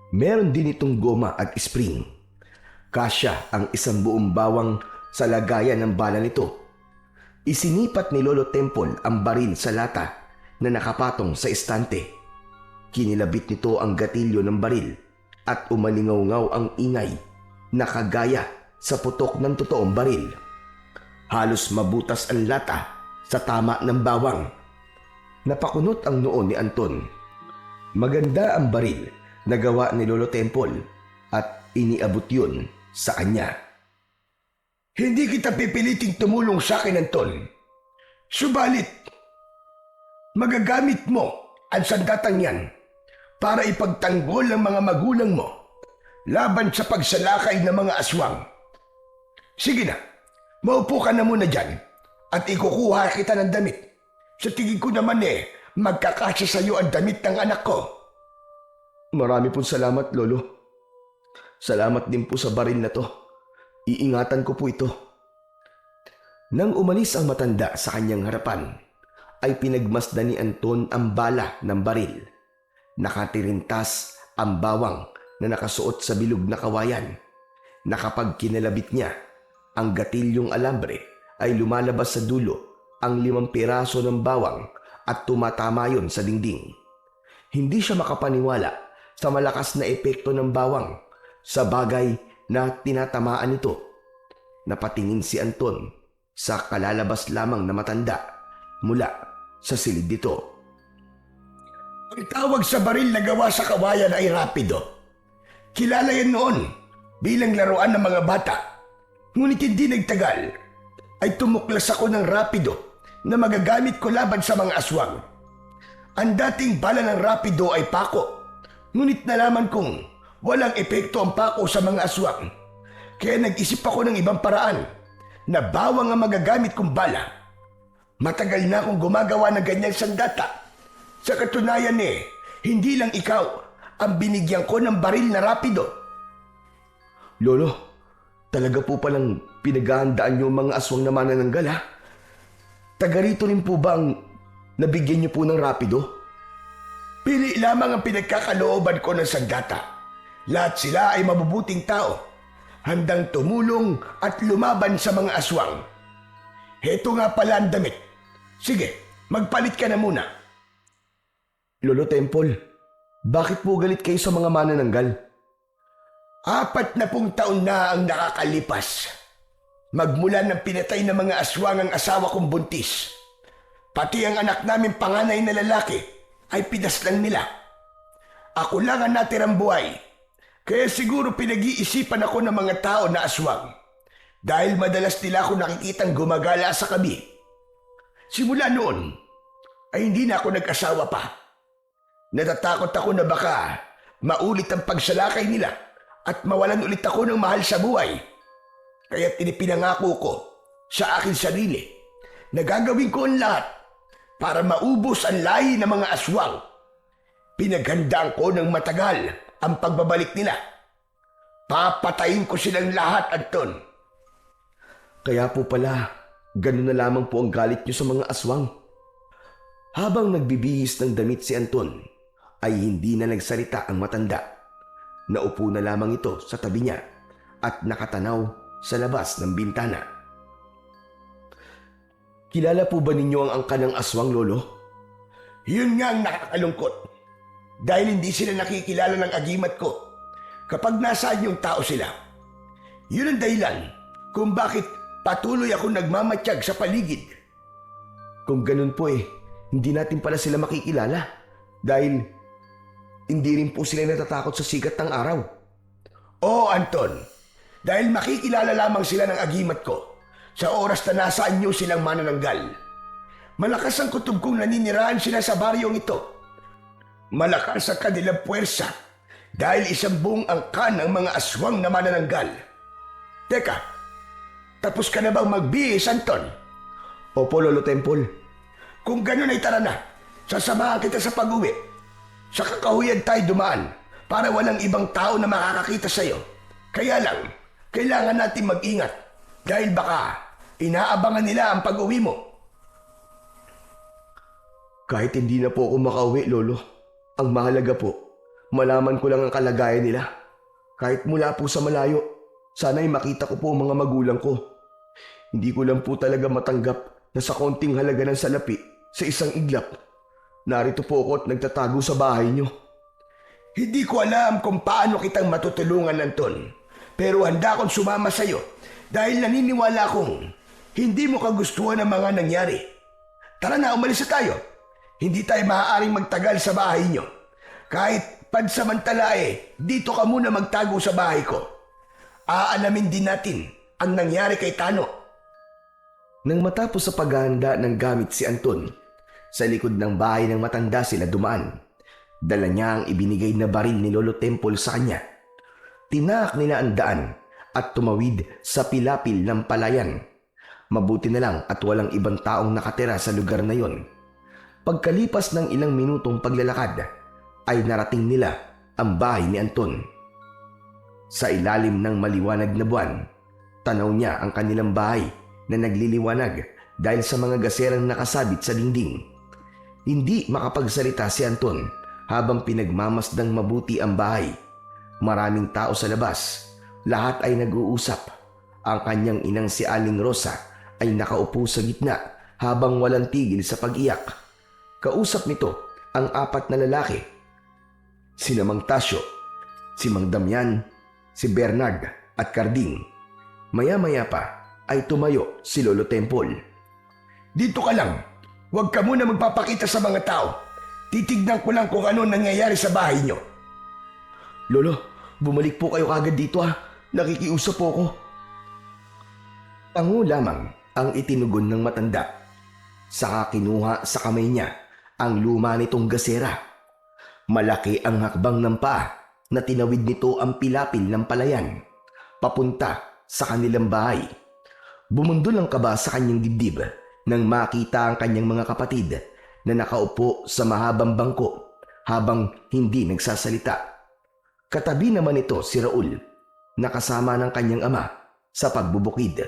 A: Meron din itong goma at spring. Kasya ang isang buong bawang sa lagayan ng bala nito. Isinipat ni Lolo Temple ang baril sa lata na nakapatong sa estante. Kinilabit nito ang gatilyo ng baril at umalingaw-ngaw ang ingay na kagaya sa putok ng totoong baril. Halos mabutas ang lata sa tama ng bawang. Napakunot ang noo ni Anton. Maganda ang baril na gawa ni Lolo Temple at iniabot yun sa kanya.
B: Hindi kita pipiliting tumulong sa akin, Anton. Subalit, magagamit mo ang sandatang yan para ipagtanggol ang mga magulang mo laban sa pagsalakay ng mga aswang. Sige na, maupo ka na muna dyan at ikukuha kita ng damit. Sa tingin ko naman magkakasya sa iyo ang damit ng anak ko.
A: Marami pong salamat, Lolo. Salamat din po sa baril na to. Iingatan ko po ito. Nang umalis ang matanda sa kanyang harapan, ay pinagmasdan ni Anton ang bala ng baril. Nakatirintas ang bawang na nakasuot sa bilog na kawayan na kapag kinalabit niya, ang gatilyong alambre ay lumalabas sa dulo ang 5 piraso ng bawang at tumatama yon sa dingding. Hindi siya makapaniwala sa malakas na epekto ng bawang sa bagay na tinatamaan nito. Napatingin si Anton sa kalalabas lamang na matanda mula sa silid nito.
B: Ang tawag sa baril na gawa sa kawayan ay rapido. Kilala yan noon bilang laruan ng mga bata. Ngunit hindi nagtagal ay tumuklas ako ng rapido na magagamit ko laban sa mga aswang. Ang dating bala ng rapido ay pako. Ngunit nalaman kong walang epekto ang pako sa mga aswang. Kaya nag-isip ako ng ibang paraan na bawang ang magagamit kong bala. Matagal na akong gumagawa ng ganyang sandata. Sa katunayan hindi lang ikaw ang binigyan ko ng baril na rapido.
A: Lolo, talaga po palang pinaghahandaan niyo ang mga aswang na manananggal, ha? Taga rito rin po ba ang nabigyan niyo po ng rapido?
B: Pili lamang ang pinagkakalooban ko ng sandata. Lahat sila ay mabubuting tao, handang tumulong at lumaban sa mga aswang. Heto nga pala ang damit. Sige, magpalit ka na muna.
A: Lolo Temple, bakit po galit kayo sa mga manananggal?
B: 40 taon na ang nakakalipas. Magmula ng pinatay ng mga aswang ang asawa kong buntis. Pati ang anak namin panganay na lalaki ay pinaslang nila. Ako lang ang natirang buhay. Kaya siguro pinag-iisipan ako ng mga tao na aswang. Dahil madalas nila ako nakikitang gumagala sa kabi. Simula noon, ay hindi na ako nag-asawa pa. Natatakot ako na baka maulit ang pagsalakay nila at mawalan ulit ako ng mahal sa buhay. Kaya pinangako ko sa aking sarili na gagawin ko ang lahat para maubos ang lahi ng mga aswang. Pinaghandaan ko ng matagal ang pagbabalik nila. Papatayin ko silang lahat, Anton.
A: Kaya po pala, ganun na lamang po ang galit niyo sa mga aswang. Habang nagbibihis ng damit si Anton, ay hindi na nagsalita ang matanda. Naupo na lamang ito sa tabi niya at nakatanaw sa labas ng bintana. Kilala po ba ninyo ang angka ng aswang, Lolo?
B: Yun nga ang nakakalungkot. Dahil hindi sila nakikilala ng agimat ko kapag nasaan yung tao sila. Yun ang dahilan kung bakit patuloy ako nagmamatsyag sa paligid.
A: Kung ganun po hindi natin pala sila makikilala dahil hindi rin po sila natatakot sa sikat ng araw.
B: Oo, Anton. dahil makikilala lamang sila ng agimat ko sa oras na nasa anyo silang manananggal. Malakas ang kutob kong naninirahan sila sa baryong ito. Malakas ang kanilang puwersa dahil isang buong angkan ang mga aswang na manananggal. Teka, tapos ka na bang magbihis, Anton?
A: Opo, Lolo Temple.
B: Kung gano'n ay tara na, sasamahan kita sa pag-uwi. Sa kakahuyan tayo dumaan para walang ibang tao na makakakita sa'yo. Kaya lang, kailangan natin mag-ingat dahil baka inaabangan nila ang pag-uwi mo.
A: Kahit hindi na po ako makauwi, Lolo, ang mahalaga po, malaman ko lang ang kalagayan nila. Kahit mula po sa malayo, sana'y makita ko po ang mga magulang ko. Hindi ko lang po talaga matanggap na sa konting halaga ng salapi sa isang iglap, narito po ako at nagtatago sa bahay niyo.
B: Hindi ko alam kung paano kitang matutulungan, Anton. Pero handa akong sumama sa'yo dahil naniniwala akong hindi mo kagustuhan ang mga nangyari. Tara na, umalis na tayo. Hindi tayo maaaring magtagal sa bahay niyo. Kahit pansamantala dito ka muna magtago sa bahay ko. Aalamin din natin ang nangyari kay Tano.
A: Nang matapos sa paghahanda ng gamit si Anton, sa likod ng bahay ng matanda sila dumaan. Dala niya ang ibinigay na baril ni Lolo Temple sa kanya. Tinaak nila ang daan at tumawid sa pilapil ng palayan. Mabuti na lang at walang ibang taong nakatira sa lugar na yon. Pagkalipas ng ilang minutong paglalakad, ay narating nila ang bahay ni Anton. Sa ilalim ng maliwanag na buwan, tanaw niya ang kanilang bahay na nagliliwanag dahil sa mga gaserang nakasabit sa dingding. Hindi makapagsalita si Anton habang pinagmamasdang mabuti ang bahay. Maraming tao sa labas, lahat ay nag-uusap. Ang kanyang inang si Aling Rosa ay nakaupo sa gitna habang walang tigil sa pag-iyak. Kausap nito ang 4 na lalaki. Sina Mang Tasyo, si Mang Damian, si Bernard at Carding. Maya-maya pa ay tumayo si Lolo Temple.
B: Dito ka lang. Huwag ka muna magpapakita sa mga tao. Titignan ko lang kung ano nangyayari sa bahay niyo.
A: Lolo, bumalik po kayo kagad dito ha. Nakikiusap po ako. Tango lamang ang itinugon ng matanda. Saka kinuha sa kamay niya ang luma nitong gasera. Malaki ang hakbang ng paa na tinawid nito ang pilapil ng palayan, papunta sa kanilang bahay. Bumundol ang kaba sa kanyang dibdib nang makita ang kanyang mga kapatid na nakaupo sa mahabang bangko habang hindi nagsasalita. Katabi naman ito si Raul, nakasama ng kanyang ama sa pagbubukid.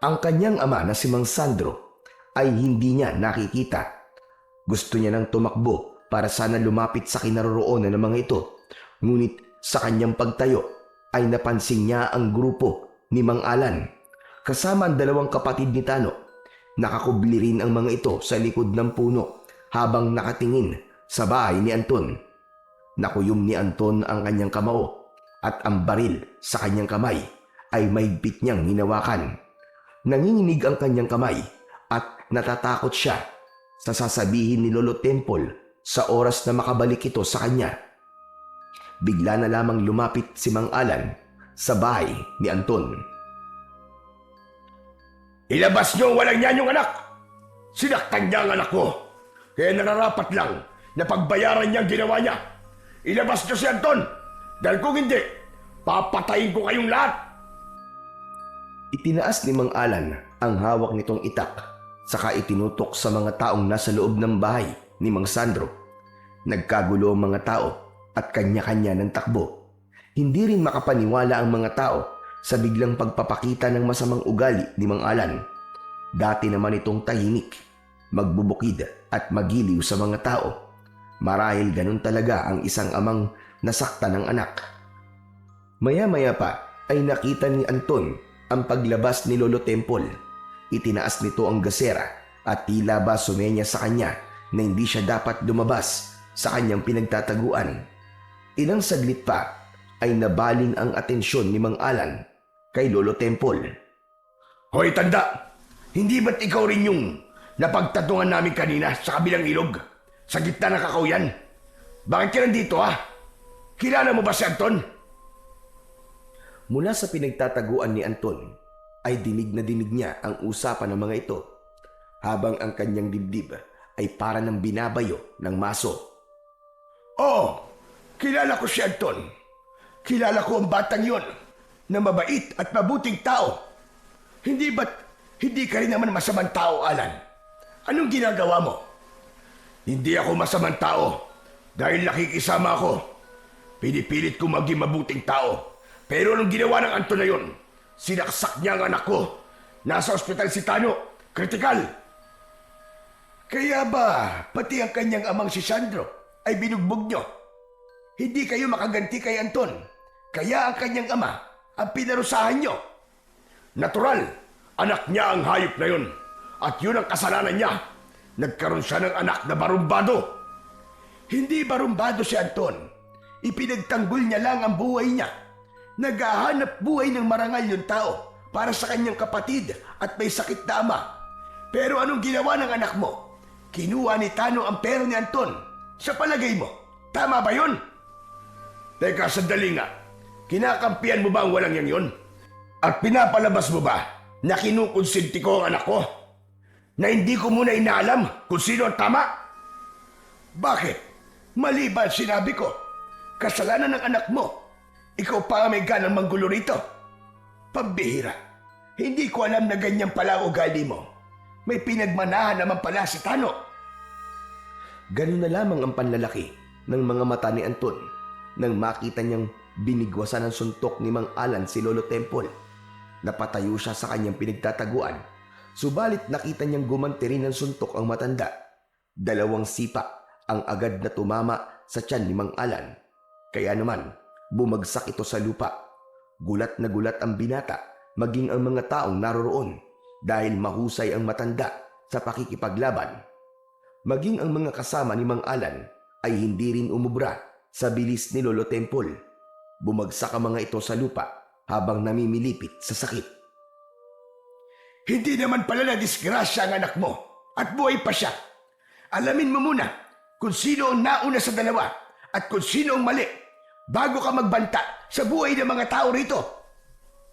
A: Ang kanyang ama na si Mang Sandro ay hindi niya nakikita. Gusto niya nang tumakbo para sana lumapit sa kinaroroonan ng mga ito. Ngunit sa kanyang pagtayo ay napansin niya ang grupo ni Mang Alan kasama ang 2 kapatid ni Tano. Nakakubli rin ang mga ito sa likod ng puno habang nakatingin sa bahay ni Anton. Nakuyom ni Anton ang kanyang kamao at ang baril sa kanyang kamay ay mahigpit niyang hinawakan. Nanginginig ang kanyang kamay at natatakot siya sa sasabihin ni Lolo Temple sa oras na makabalik ito sa kanya. Bigla na lamang lumapit si Mang Alan sa bahay ni Anton.
B: Ilabas niyo ang walang yan yung anak! Sinaktan niya ang anak ko. Kaya nararapat lang na pagbayaran niya ang ginawa niya. Ilabas niyo si Anton! Dahil kung hindi, papatayin ko kayong lahat!
A: Itinaas ni Mang Alan ang hawak nitong itak, saka itinutok sa mga taong nasa loob ng bahay ni Mang Sandro. Nagkagulo ang mga tao at kanya-kanya ng takbo. Hindi rin makapaniwala ang mga tao sa biglang pagpapakita ng masamang ugali ni Mang Alan. Dati naman itong tahimik, magbubukid at magiliw sa mga tao. Marahil ganun talaga ang isang amang nasaktan ng anak. Maya-maya pa ay nakita ni Anton ang paglabas ni Lolo Temple. Itinaas nito ang gasera at tila ba sumenya sa kanya na hindi siya dapat lumabas sa kanyang pinagtataguan. Ilang saglit pa ay nabaling ang atensyon ni Mang Alan kay Lolo Temple.
B: Hoy tanda! Hindi ba't ikaw rin yung napagtatungan namin kanina sa kabilang ilog? Sa gitna ng kakauyan? Bakit ka nandito ha? Kilala mo ba si Anton?
A: Mula sa pinagtataguan ni Anton ay dinig na dinig niya ang usapan ng mga ito habang ang kanyang dibdib ay para ng binabayo ng maso.
B: Oo, kilala ko si Anton. Kilala ko ang batang yon na mabait at mabuting tao. Hindi ka rin naman masamang tao, Alan? Anong ginagawa mo? Hindi ako masamang tao dahil nakikisama ako. Pinipilit ko maging mabuting tao. Pero anong ginawa ng Anton na yon? Sinaksak niya ang anak ko. Nasa ospital si Tano. Kritikal. Kaya ba, pati ang kanyang amang si Sandro ay binugbog nyo? Hindi kayo makaganti kay Anton. Kaya ang kanyang ama ang pinarusahan nyo. Natural, anak niya ang hayop na yun. At yun ang kasalanan niya. Nagkaroon siya ng anak na barumbado. Hindi barumbado si Anton. Ipinagtanggol niya lang ang buhay niya. Naghahanap buhay ng marangal yung tao para sa kanyang kapatid at may sakit na ama. Pero anong ginawa ng anak mo? Kinuha ni Tano ang pera ni Anton. Sa palagay mo, tama ba yun? Teka, sandali nga. Kinakampihan mo ba ang walang yang yun? At pinapalabas mo ba na kinukonsinti ko ang anak ko? Na hindi ko muna inaalam kung sino ang tama? Bakit? Mali ba ang sinabi ko? Kasalanan ng anak mo. Ikaw pa ang may ganang manggulo rito. Pambihira. Hindi ko alam na ganyan pala ang ugali mo. May pinagmanahan naman pala si Tano.
A: Ganun na lamang ang panlalaki ng mga mata ni Anton nang makita niyang binigwasan ng suntok ni Mang Alan si Lolo Temple. Napatayo siya sa kanyang pinagtataguan, subalit nakita niyang gumanti rin ng suntok ang matanda. 2 sipa ang agad na tumama sa tiyan ni Mang Alan. Kaya naman, bumagsak ito sa lupa. Gulat na gulat ang binata, maging ang mga taong naroroon dahil mahusay ang matanda sa pakikipaglaban. Maging ang mga kasama ni Mang Alan ay hindi rin umubra sa bilis ni Lolo Temple. Bumagsak ang mga ito sa lupa habang namimilipit sa sakit.
B: Hindi naman pala na disgrasya ang anak mo at buhay pa siya. Alamin mo muna kung sino ang nauna sa dalawa at kung sino ang mali bago ka magbanta sa buhay ng mga tao rito.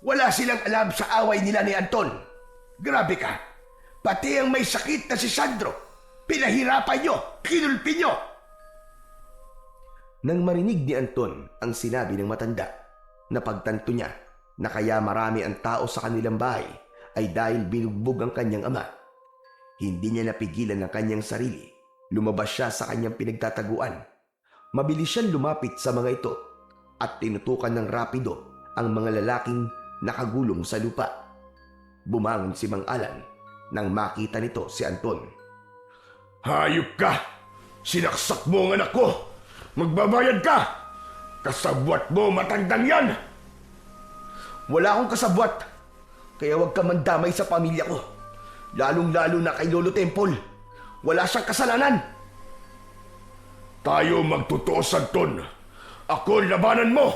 B: Wala silang alam sa away nila ni Anton. Grabe ka. Pati ang may sakit na si Sandro, pinahirapan nyo, kinulpi nyo.
A: Nang marinig ni Anton ang sinabi ng matanda, napagtanto niya na kaya marami ang tao sa kanilang bahay ay dahil binugbog ang kanyang ama. Hindi niya napigilan ang kanyang sarili. Lumabas siya sa kanyang pinagtataguan. Mabilis siyang lumapit sa mga ito at tinutukan ng rapido ang mga lalaking nakagulong sa lupa. Bumangon si Mang Alan nang makita nito si Anton.
B: Hayop ka! Sinaksak mo ang anak ko! Magbabayad ka! Kasabwat mo matandang yan!
A: Wala akong kasabwat, kaya huwag ka mandamay sa pamilya ko. Lalong-lalo na kay Lolo Temple. Wala siyang kasalanan.
B: Tayo magtutuos, Anton. Ako ang labanan mo.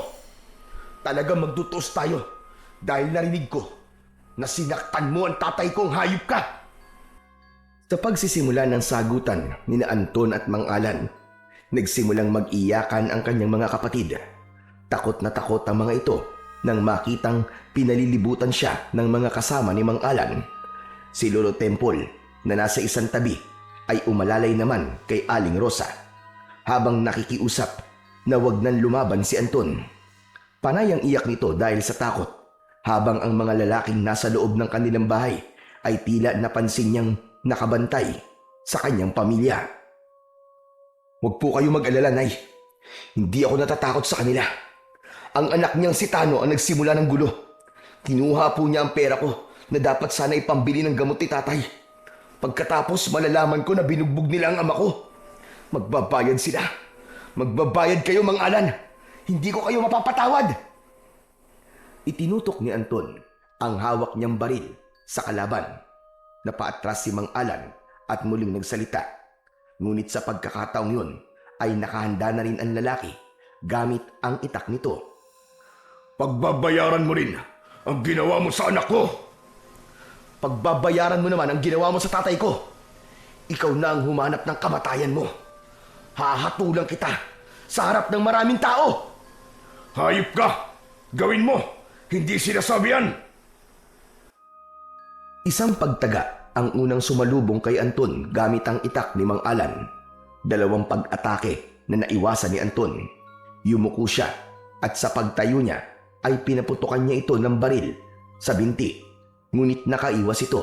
A: Talagang magtutuos tayo dahil narinig ko na sinaktan mo ang tatay kong hayop ka. Sa pagsisimula ng sagutan ni na Anton at Mang Alan, nagsimulang mag-iyakan ang kanyang mga kapatid. Takot na takot ang mga ito nang makitang pinalilibutan siya ng mga kasama ni Mang Alan. Si Lolo Temple na nasa isang tabi ay umalalay naman kay Aling Rosa habang nakikiusap na wag nang lumaban si Anton. Panay ang iyak nito dahil sa takot habang ang mga lalaking nasa loob ng kanilang bahay ay tila napansin niyang nakabantay sa kanyang pamilya. Huwag po kayo mag-alala, Nay. Hindi ako natatakot sa kanila. Ang anak niyang si Tano ang nagsimula ng gulo. Kinuha po niya ang pera ko na dapat sana ipambili ng gamot ni tatay. Pagkatapos malalaman ko na binugbog nila ang ama ko. Magbabayad sila. Magbabayad kayo, Mang Alan. Hindi ko kayo mapapatawad. Itinutok ni Anton ang hawak niyang baril sa kalaban. Napaatras si Mang Alan at muling nagsalita. Ngunit sa pagkakataong yun ay nakahanda na rin ang lalaki gamit ang itak nito.
B: Pagbabayaran mo rin ang ginawa mo sa anak ko.
A: Pagbabayaran mo naman ang ginawa mo sa tatay ko. Ikaw na ang humanap ng kamatayan mo. Hahatulang kita sa harap ng maraming tao.
B: Hayop ka! Gawin mo! Hindi sinasabi yan!
A: Isang pagtaga ang unang sumalubong kay Anton gamit ang itak ni Mang Alan. Dalawang pag-atake na naiwasan ni Anton. Yumuko siya at sa pagtayo niya ay pinaputukan niya ito ng baril sa binti. Ngunit nakaiwas ito.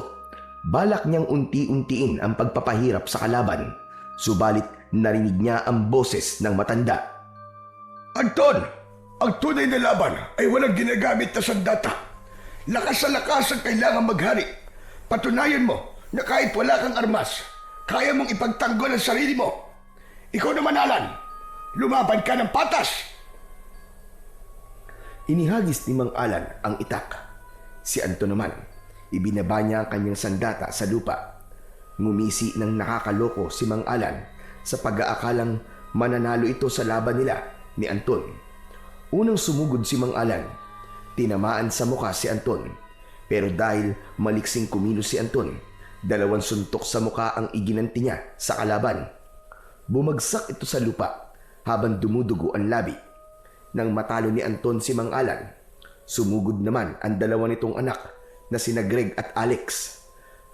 A: Balak niyang unti-untiin ang pagpapahirap sa kalaban. Subalit narinig niya ang boses ng matanda.
B: Anton! Ang tunay na laban ay walang ginagamit na sandata. Lakas sa lakas ang kailangan maghari. Patunayan mo na kahit wala kang armas, kaya mong ipagtanggol ang sarili mo. Ikaw naman, Alan, lumaban ka ng patas.
A: Inihagis ni Mang Alan ang itak. Si Anton naman, ibinaba niya ang kanyang sandata sa lupa. Ngumisi ng nakakaloko si Mang Alan sa pag-aakalang mananalo ito sa laban nila ni Anton. Unang sumugod si Mang Alan. Tinamaan sa mukha si Anton. Pero dahil maliksing kumilos si Anton, 2 suntok sa mukha ang iginanti niya sa kalaban. Bumagsak ito sa lupa habang dumudugo ang labi. Nang matalo ni Anton si Mang Alan, sumugod naman ang 2 nitong anak na sina Greg at Alex.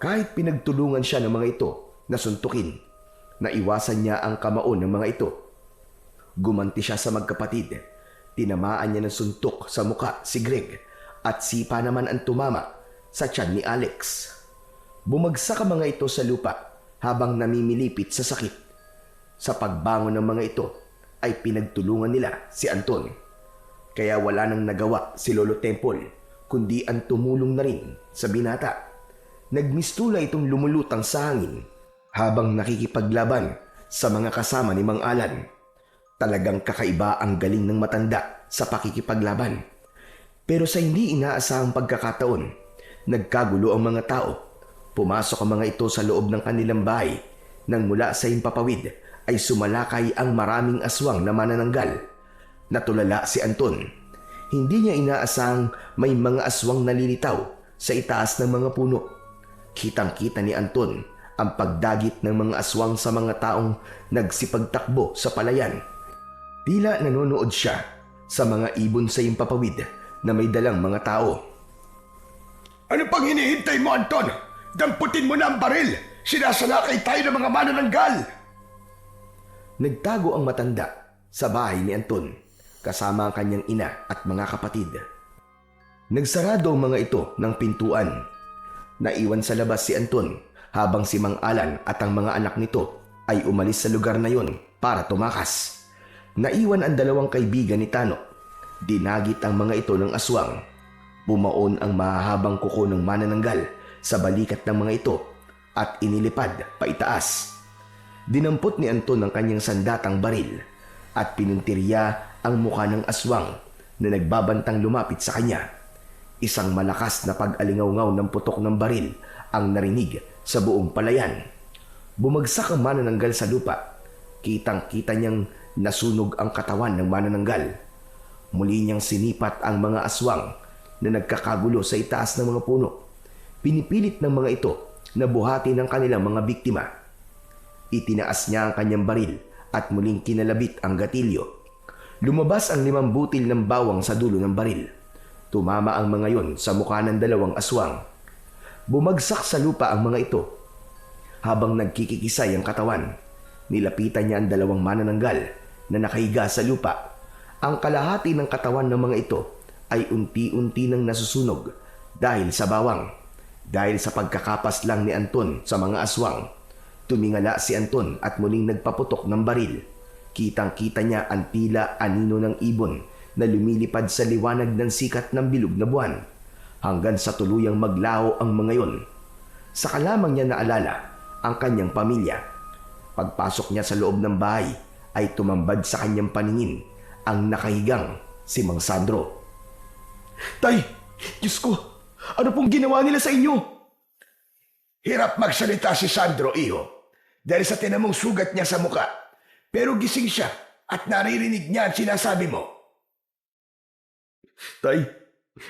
A: Kahit pinagtulungan siya ng mga ito na suntukin, naiwasan niya ang kamao ng mga ito. Gumanti siya sa magkapatid. Tinamaan niya ng suntok sa muka si Greg at sipa naman ang tumama sa tiyan ni Alex. Bumagsak ang mga ito sa lupa habang namimilipit sa sakit. Sa pagbangon ng mga ito ay pinagtulungan nila si Anton. Kaya wala nang nagawa si Lolo Temple kundi ang tumulong na rin sa binata. Nagmistula itong lumulutang sa hangin habang nakikipaglaban sa mga kasama ni Mang Alan. Talagang kakaiba ang galing ng matanda sa pakikipaglaban. Pero sa hindi inaasahang pagkakataon, nagkagulo ang mga tao. Pumasok ang mga ito sa loob ng kanilang bahay nang mula sa himpapawid ay sumalakay ang maraming aswang na manananggal. Natulala si Anton. Hindi niya inaasahang may mga aswang nalilitaw sa itaas ng mga puno. Kitang-kita ni Anton ang pagdagit ng mga aswang sa mga taong nagsipagtakbo sa palayan. Tila nanonood siya sa mga ibon sa himpapawid na may dalang mga tao.
B: Ano pang hinihintay mo, Anton? Damputin mo na ang baril! Sinasalakay tayo ng mga manananggal!
A: Nagtago ang matanda sa bahay ni Anton kasama ang kanyang ina at mga kapatid. Nagsarado ang mga ito ng pintuan. Naiwan sa labas si Anton habang si Mang Alan at ang mga anak nito ay umalis sa lugar na yon para tumakas. Naiwan ang 2 kaibigan ni Tano. Dinagit ang mga ito ng aswang. Bumaon ang mahahabang kuko ng manananggal sa balikat ng mga ito at inilipad paitaas. Dinampot ni Anton ang kanyang sandatang baril at pinuntirya ang mukha ng aswang na nagbabantang lumapit sa kanya. Isang malakas na pag-alingaw-ngaw ng putok ng baril ang narinig sa buong palayan. Bumagsak ang manananggal sa lupa. Kitang-kita niyang nasunog ang katawan ng manananggal. Muli niyang sinipat ang mga aswang na nagkakagulo sa itaas ng mga puno. Pinipilit ng mga ito na buhati ng kanilang mga biktima. Itinaas niya ang kanyang baril at muling kinalabit ang gatilyo. Lumabas ang 5 butil ng bawang sa dulo ng baril. Tumama ang mga yon sa mukha ng 2 aswang. Bumagsak sa lupa ang mga ito. Habang nagkikikisay ang katawan, nilapitan niya ang 2 manananggal na nakahiga sa lupa. Ang kalahati ng katawan ng mga ito ay unti-unti nang nasusunog dahil sa bawang. Dahil sa pagkakapas lang ni Anton sa mga aswang, tumingala si Anton at muling nagpaputok ng baril. Kitang-kita niya ang tila anino ng ibon na lumilipad sa liwanag ng sikat ng bilog na buwan hanggang sa tuluyang maglaho ang mga yon. Saka lamang niya naalala ang kanyang pamilya. Pagpasok niya sa loob ng bahay ay tumambad sa kanyang paningin ang nakahigang si Mang Sandro.
B: Tay! Diyos ko! Ano pong ginawa nila sa inyo? Hirap magsalita si Sandro, iho, dahil sa tinamong sugat niya sa muka. Pero gising siya at naririnig niya ang sinasabi mo.
A: Tay,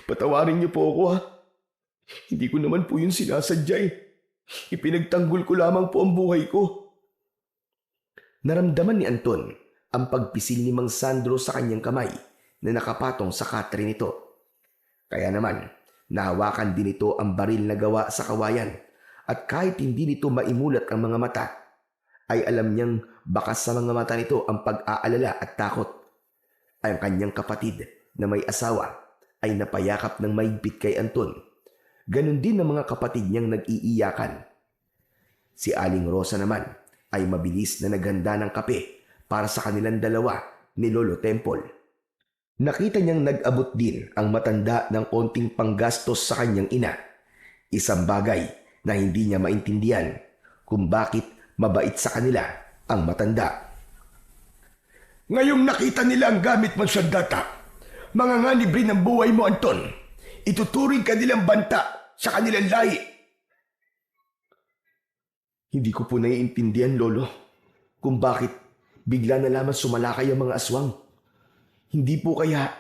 A: patawarin niyo po ako ha. Hindi ko naman po yun sinasadya eh. Ipinagtanggol ko lamang po ang buhay ko. Naramdaman ni Anton ang pagpisil ni Mang Sandro sa kanyang kamay na nakapatong sa katre nito. Kaya naman, nahawakan din ito ang baril na gawa sa kawayan at kahit hindi nito maimulat ang mga mata, ay alam niyang bakas sa mga mata nito ang pag-aalala at takot. Ang kanyang kapatid na may asawa ay napayakap ng mahigpit kay Anton. Ganon din ang mga kapatid niyang nag-iiyakan. Si Aling Rosa naman ay mabilis na naghanda ng kape para sa kanilang dalawa ni Lolo Temple. Nakita niyang nag-abot din ang matanda ng konting panggastos sa kanyang ina. Isang bagay na hindi niya maintindihan kung bakit mabait sa kanila ang matanda.
B: Ngayong nakita nila ang gamit mong sandata, manganganib rin ang buhay mo, Anton. Ituturing ka nilang banta sa kanilang lahi.
A: Hindi ko po naiintindihan, Lolo, kung bakit bigla na lamang sumalakay ang mga aswang. Hindi po kaya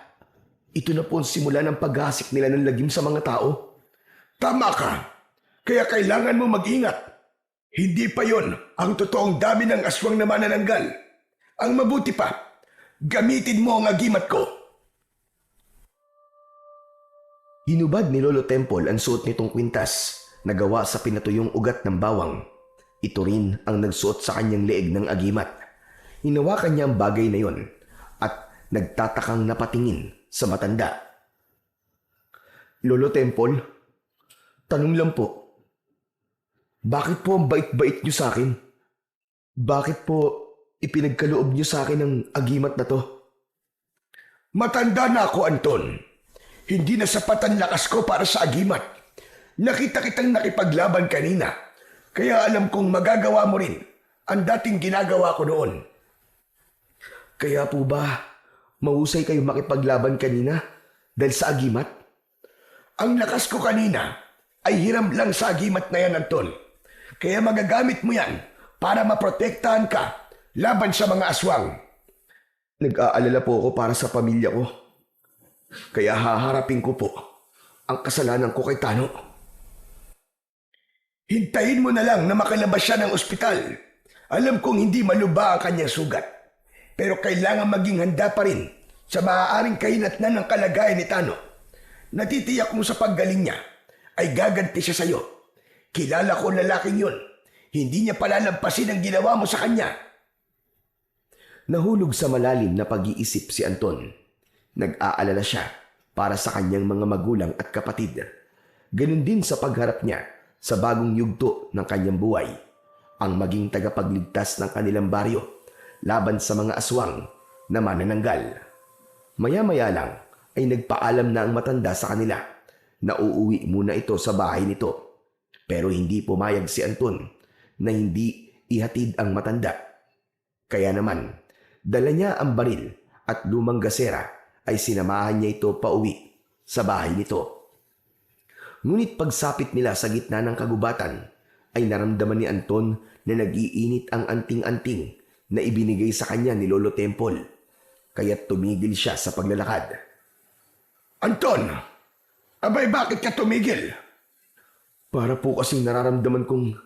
A: ito na po ang simula ng paghasik nila ng lagim sa mga tao?
B: Tama ka. Kaya kailangan mo mag-ingat. Hindi pa yon ang totoong dami ng aswang na manananggal. Ang mabuti pa, gamitin mo ang agimat ko.
A: Hinubad ni Lolo Temple ang suot nitong kwintas na gawa sa pinatuyong ugat ng bawang. Ito rin ang nagsuot sa kanyang leeg ng agimat. Hinawakan niya ang bagay na yon at nagtatakang napatingin sa matanda. Lolo Temple, tanong lang po, bakit po ang bait-bait niyo sa akin? Bakit po ipinagkaloob niyo sa akin ang agimat na to?
B: Matanda na ako, Anton. Hindi na sapat ang lakas ko para sa agimat. Nakita kitang nakipaglaban kanina, kaya alam kong magagawa mo rin ang dating ginagawa ko noon.
A: Kaya po ba mahusay kayo makipaglaban kanina dahil sa agimat?
B: Ang lakas ko kanina ay hiram lang sa agimat na yan, Anton. Kaya magagamit mo yan para maprotektahan ka laban sa mga aswang.
A: Nag-aalala po ako para sa pamilya ko. Kaya haharapin ko po ang kasalanan ko kay Tano.
B: Hintayin mo na lang na makalabas siya ng ospital. Alam kong hindi maluba ang kanyang sugat. Pero kailangan maging handa pa rin sa maaaring kahinatnan ng kalagayan ni Tano. Natitiyak mo sa paggaling niya ay gaganti siya sa'yo. Kilala ko ang lalaking yun. Hindi niya palalampasin ang ginawa mo sa kanya.
A: Nahulog sa malalim na pag-iisip si Anton. Nag-aalala siya para sa kanyang mga magulang at kapatid. Ganun din sa pagharap niya sa bagong yugto ng kanyang buhay, ang maging tagapagligtas ng kanilang baryo laban sa mga aswang na manananggal. Maya-maya lang ay nagpaalam na ang matanda sa kanila na uuwi muna ito sa bahay nito. Pero hindi pumayag si Anton na hindi ihatid ang matanda. Kaya naman, dala niya ang baril at lumang gasera ay sinamahan niya ito pauwi sa bahay nito. Ngunit pagsapit nila sa gitna ng kagubatan, ay naramdaman ni Anton na nag-iinit ang anting-anting na ibinigay sa kanya ni Lolo Temple. Kaya't tumigil siya sa paglalakad.
B: Anton! Abay, bakit ka tumigil?
A: Para po kasing nararamdaman kong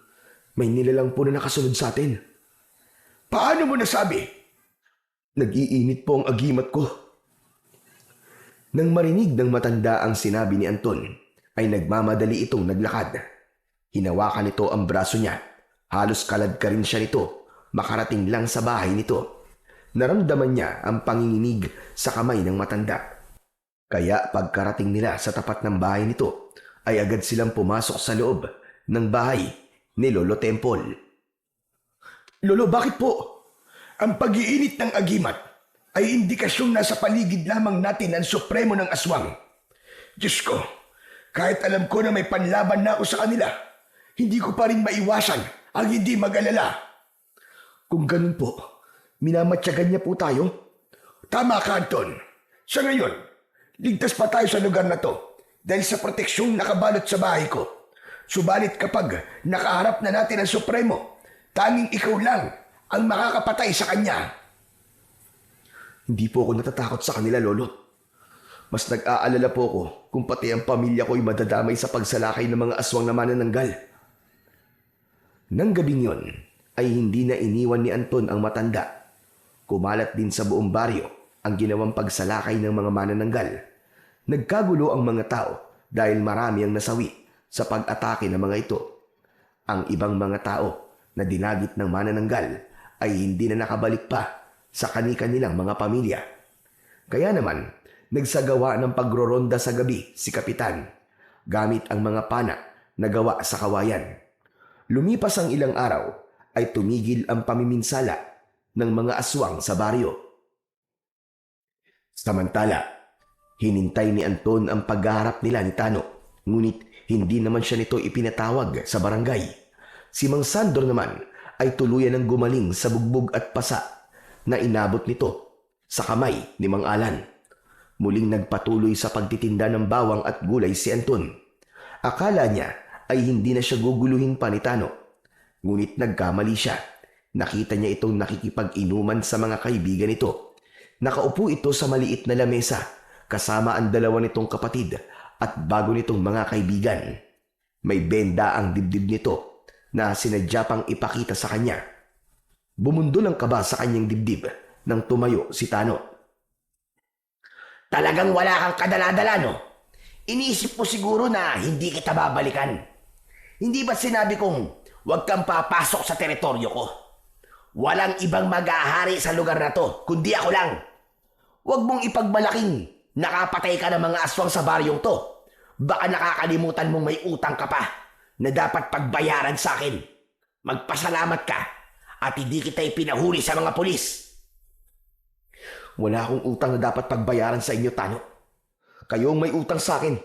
A: may nilalang po na nakasunod sa atin.
B: Paano mo nasabi?
A: Nag-iinit po ang agimat ko. Nang marinig ng matanda ang sinabi ni Anton, ay nagmamadali itong naglakad. Hinawakan nito ang braso niya. Halos kalad ka rin siya nito, makarating lang sa bahay nito. Naramdaman niya ang panginginig sa kamay ng matanda. Kaya pagkarating nila sa tapat ng bahay nito, ay agad silang pumasok sa loob ng bahay ni Lolo Temple.
B: Lolo, bakit po? Ang pag-iinit ng agimat ay indikasyong nasa paligid lamang natin ang supremo ng aswang. Diyos ko, kahit alam ko na may panlaban na ako sa kanila, hindi ko pa rin maiwasan ang hindi mag-alala.
A: Kung ganun po, minamatyagan niya po tayo?
B: Tama ka, Anton. Sa ngayon, ligtas pa tayo sa lugar na to dahil sa proteksyong nakabalot sa bahay ko. Subalit kapag nakaharap na natin ang supremo, tanging ikaw lang ang makakapatay sa kanya.
A: Hindi po ako natatakot sa kanila, Lolo. Mas nag-aalala po ako kung pati ang pamilya ko ay madadamay sa pagsalakay ng mga aswang na manananggal. Nang gabing yon, ay hindi na iniwan ni Anton ang matanda. Kumalat din sa buong baryo ang ginawang pagsalakay ng mga manananggal. Nagkagulo ang mga tao dahil marami ang nasawi sa pag-atake ng mga ito. Ang ibang mga tao na dinagit ng manananggal ay hindi na nakabalik pa sa kani-kanilang mga pamilya. Kaya naman, nagsagawa ng pagroronda sa gabi si Kapitan gamit ang mga pana na gawa sa kawayan. Lumipas ang ilang araw ay tumigil ang pamiminsala ng mga aswang sa baryo. Samantala, hinintay ni Anton ang pagharap nila ni Tano, ngunit hindi naman siya nito ipinatawag sa barangay. Si Mang Sandor naman ay tuluyan ng gumaling sa bugbog at pasa na inabot nito sa kamay ni Mang Alan. Muling nagpatuloy sa pagtitinda ng bawang at gulay si Anton. Akala niya ay hindi na siya guguluhin pa ni Tano. Ngunit nagkamali siya. Nakita niya itong nakikipag-inuman sa mga kaibigan nito. Nakaupo ito sa maliit na lamesa kasama ang dalawa nitong kapatid at bago nitong mga kaibigan. May benda ang dibdib nito na sinadya pang ipakita sa kanya. Bumundol ang kaba sa kanyang dibdib nang tumayo si Tano.
C: Talagang wala kang kadala-dala, no? Iniisip mo siguro na hindi kita babalikan. Hindi ba sinabi kong huwag kang papasok sa teritoryo ko? Walang ibang mag-aahari sa lugar na to, kundi ako lang. Huwag mong ipagmalaking nakapatay ka ng mga aswang sa baryong to. Baka nakakalimutan mong may utang ka pa na dapat pagbayaran sa akin. Magpasalamat ka at hindi kita ipinahuli sa mga pulis.
A: Wala akong utang na dapat pagbayaran sa inyo, Tano. Kayo ang may utang sa akin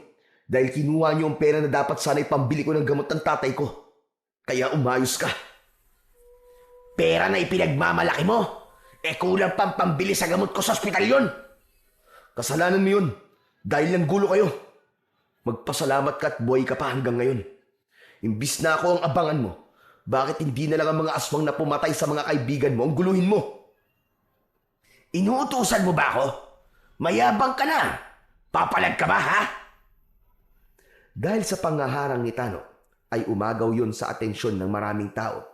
A: dahil kinuha niyo ang pera na dapat sana'y pambili ko ng gamot ng tatay ko. Kaya umayos ka.
C: Pera na ipinagmamalaki mo, kulang pang pambili sa gamot ko sa ospital yon.
A: Kasalanan mo yun dahil lang gulo kayo. Magpasalamat ka at buhay ka pa hanggang ngayon. Imbis na ako ang abangan mo, bakit hindi na lang ang mga aswang na pumatay sa mga kaibigan mo ang guluhin mo?
C: Inuutusan mo ba ako? Mayabang ka na. Papalag ka ba, ha?
A: Dahil sa pangaharang ni Tano, ay umagaw yun sa atensyon ng maraming tao.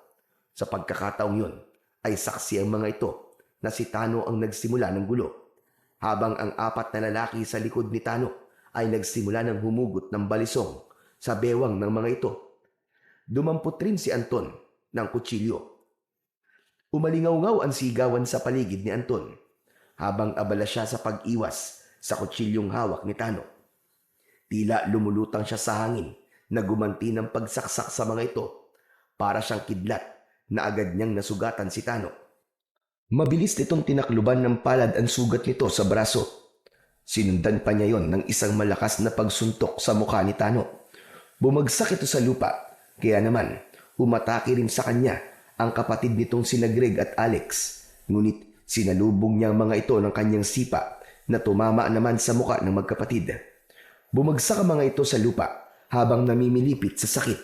A: Sa pagkakataong yun, ay saksi ang mga ito na si Tano ang nagsimula ng gulo, habang ang apat na lalaki sa likod ni Tano ay nagsimula ng humugot ng balisong sa bewang ng mga ito. Dumampot rin si Anton ng kutsilyo. Umalingaw-ngaw ang sigawan sa paligid ni Anton, habang abala siya sa pag-iwas sa kutsilyong hawak ni Tano. Tila lumulutang siya sa hangin na gumanti ng pagsaksak sa mga ito, para siyang kidlat na agad niyang nasugatan si Tano. Mabilis nitong tinakluban ng palad ang sugat nito sa braso. Sinundan pa niya yon ng isang malakas na pagsuntok sa mukha ni Tano. Bumagsak ito sa lupa, kaya naman umatake rin sa kanya ang kapatid nitong sina Greg at Alex. Ngunit sinalubong niya ang mga ito ng kanyang sipa na tumama naman sa mukha ng magkapatid. Bumagsak ang mga ito sa lupa habang namimilipit sa sakit.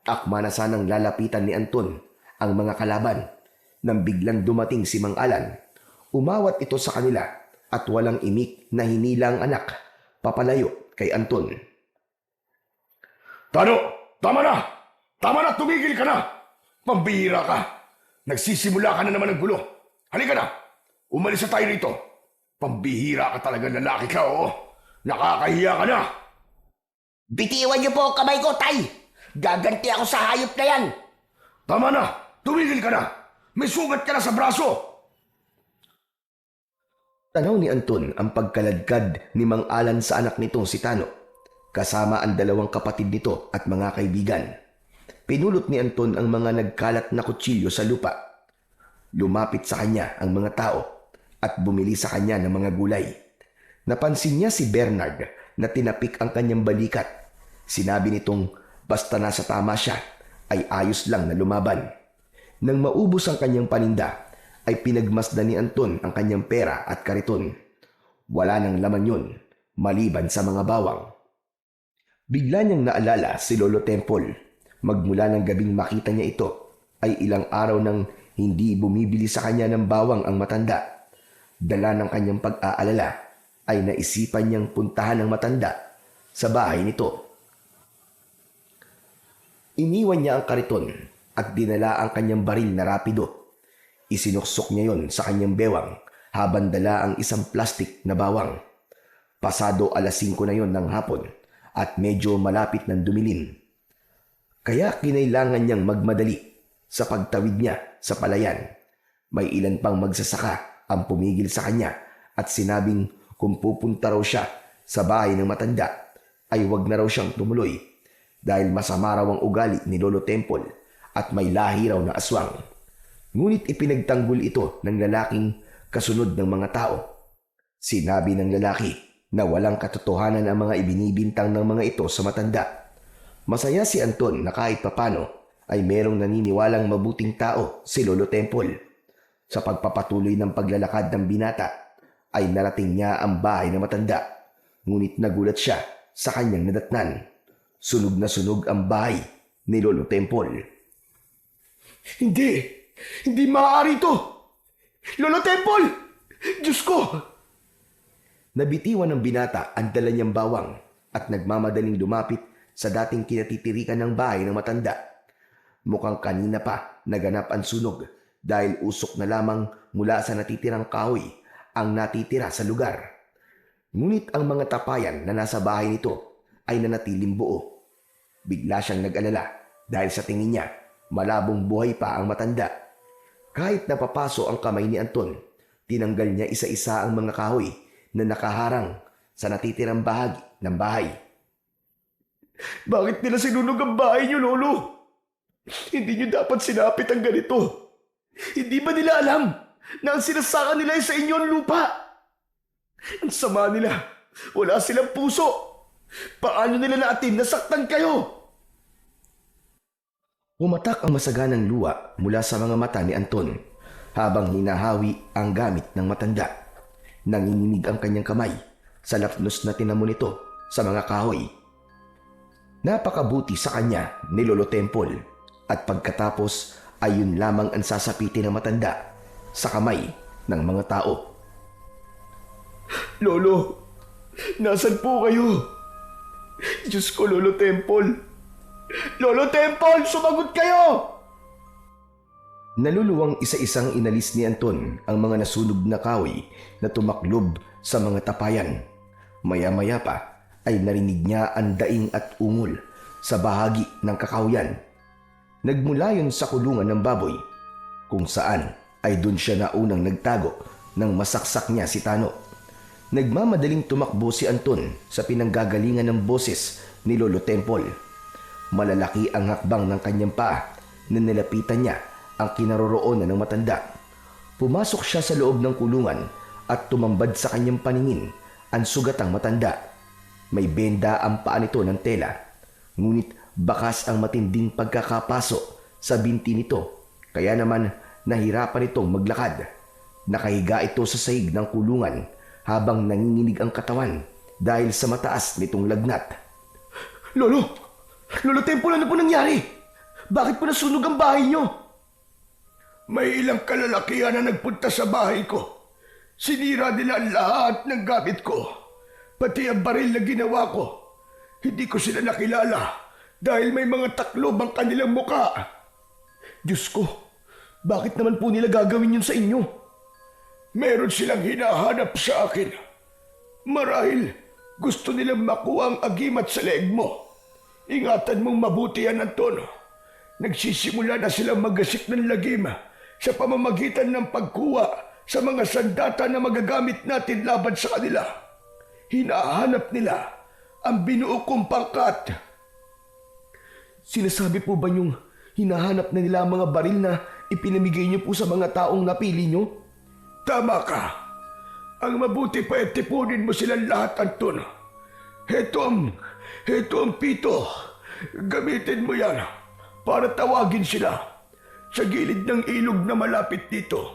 A: Akma na sanang lalapitan ni Anton ang mga kalaban nang biglang dumating si Mang Alan. Umawat ito sa kanila at walang imik na hinila ang anak papalayo kay Anton.
B: Tano, tama na! Tama na, tumigil ka na! Pambihira ka! Nagsisimula ka na naman ng gulo. Halika na! Umalis na tayo rito. Pambihira ka talaga, lalaki ka, oo. Nakakahiya ka na!
C: Bitiwan niyo po ang kamay ko, tay! Gaganti ako sa hayop na yan!
B: Tama na! Tumigil ka na! May sugat ka na sa braso!
A: Tanaw ni Anton ang pagkaladkad ni Mang Alan sa anak nitong si Tano, kasama ang dalawang kapatid nito at mga kaibigan. Pinulot ni Anton ang mga nagkalat na kutsilyo sa lupa. Lumapit sa kanya ang mga tao at bumili sa kanya ng mga gulay. Napansin niya si Bernard na tinapik ang kanyang balikat. Sinabi nitong basta nasa tama siya ay ayos lang na lumaban. Nang maubos ang kanyang paninda, ay pinagmasdan ni Anton ang kanyang pera at kariton. Wala nang laman yun, maliban sa mga bawang. Bigla niyang naalala si Lolo Temple. Magmula ng gabing makita niya ito, ay ilang araw nang hindi bumibili sa kanya ng bawang ang matanda. Dala ng kanyang pag-aalala, ay naisipan niyang puntahan ang matanda sa bahay nito. Iniwan niya ang kariton at dinala ang kanyang baril na rapido. Isinuksok niya yon sa kanyang bewang habang dala ang isang plastik na bawang. Pasado 5:00 na yon ng hapon at medyo malapit ng dumilim. Kaya kinailangan niyang magmadali sa pagtawid niya sa palayan. May ilan pang magsasaka ang pumigil sa kanya at sinabing kung pupunta raw siya sa bahay ng matanda ay wag na raw siyang tumuloy dahil masama raw ang ugali ni Lolo Temple at may lahi raw na aswang. Ngunit ipinagtanggol ito ng lalaking kasunod ng mga tao. Sinabi ng lalaki na walang katotohanan ang mga ibinibintang ng mga ito sa matanda. Masaya si Anton na kahit papano ay merong naniniwalang mabuting tao si Lolo Temple. Sa pagpapatuloy ng paglalakad ng binata ay narating niya ang bahay ng matanda. Ngunit nagulat siya sa kanyang nadatnan. Sunog na sunog ang bahay ni Lolo Temple.
B: Hindi maaari ito! Lolo Temple! Diyos ko!
A: Nabitiwan ng binata ang dala niyang bawang at nagmamadaling lumapit sa dating kinatitirikan ng bahay ng matanda. Mukhang kanina pa naganap ang sunog dahil usok na lamang mula sa natitirang kahoy ang natitira sa lugar. Ngunit ang mga tapayan na nasa bahay nito ay nanatiling buo. Bigla siyang nag-alala dahil sa tingin niya malabong buhay pa ang matanda. Kahit napapaso ang kamay ni Anton, tinanggal niya isa-isa ang mga kahoy na nakaharang sa natitirang bahagi ng bahay.
B: Bakit nila sinunog ang bahay niyo, Lolo? Hindi niyo dapat sinapit ang ganito. Hindi ba nila alam na ang sinasaka nila ay sa inyo ang lupa? Ang sama nila. Wala silang puso. Paano nila naatim na saktan kayo?
A: Pumatak ang masaganang luha mula sa mga mata ni Anton habang hinahawi ang gamit ng matanda. Nanginginig ang kanyang kamay sa lapnos na tinamo nito sa mga kahoy. Napakabuti sa kanya ni Lolo Temple at pagkatapos ay yun lamang ang sasapitin ng matanda sa kamay ng mga tao.
B: Lolo, nasan po kayo? Diyos ko, Lolo Temple. Lolo Temple, sumagot kayo!
A: Naluluwang isa-isang inalis ni Anton ang mga nasunog na kahoy na tumaklob sa mga tapayan. Maya-maya pa ay narinig niya ang daing at ungol sa bahagi ng kakahuyan. Nagmula yun sa kulungan ng baboy, kung saan ay dun siya na unang nagtago nang masaksak niya si Tano. Nagmamadaling tumakbo si Anton sa pinanggagalingan ng boses ni Lolo Temple. Malalaki ang hakbang ng kanyang paa na nilapitan niya ang kinaroroonan ng matanda. Pumasok siya sa loob ng kulungan at tumambad sa kanyang paningin ang sugatang matanda. May benda ang paa nito ng tela, ngunit bakas ang matinding pagkakapaso sa binti nito, kaya naman nahirapan itong maglakad. Nakahiga ito sa sahig ng kulungan habang nanginginig ang katawan dahil sa mataas nitong lagnat.
B: Lolo Temple, ano po nangyari? Bakit po nasunog ang bahay niyo? May ilang kalalakihan na nagpunta sa bahay ko. Sinira nila ang lahat ng gamit ko. Pati ang baril na ginawa ko. Hindi ko sila nakilala dahil may mga taklob ang kanilang muka. Diyos ko, bakit naman po nila gagawin yun sa inyo? Meron silang hinahanap sa akin. Marahil gusto nilang makuha ang agimat sa leeg mo. Ingatan mong mabuti yan, Anton. Nagsisimula na silang magasik ng lagim sa pamamagitan ng pagkuha sa mga sandata na magagamit natin laban sa kanila. Hinahanap nila ang binuo kong pangkat. Sinasabi po ba niyong hinahanap na nila ang mga baril na ipinamigay niyo po sa mga taong napili niyo? Tama ka. Ang mabuti pa ay tipunin mo silang lahat, Anton. Heto ang pito. Gamitin mo yan para tawagin sila. Sa gilid ng ilog na malapit dito,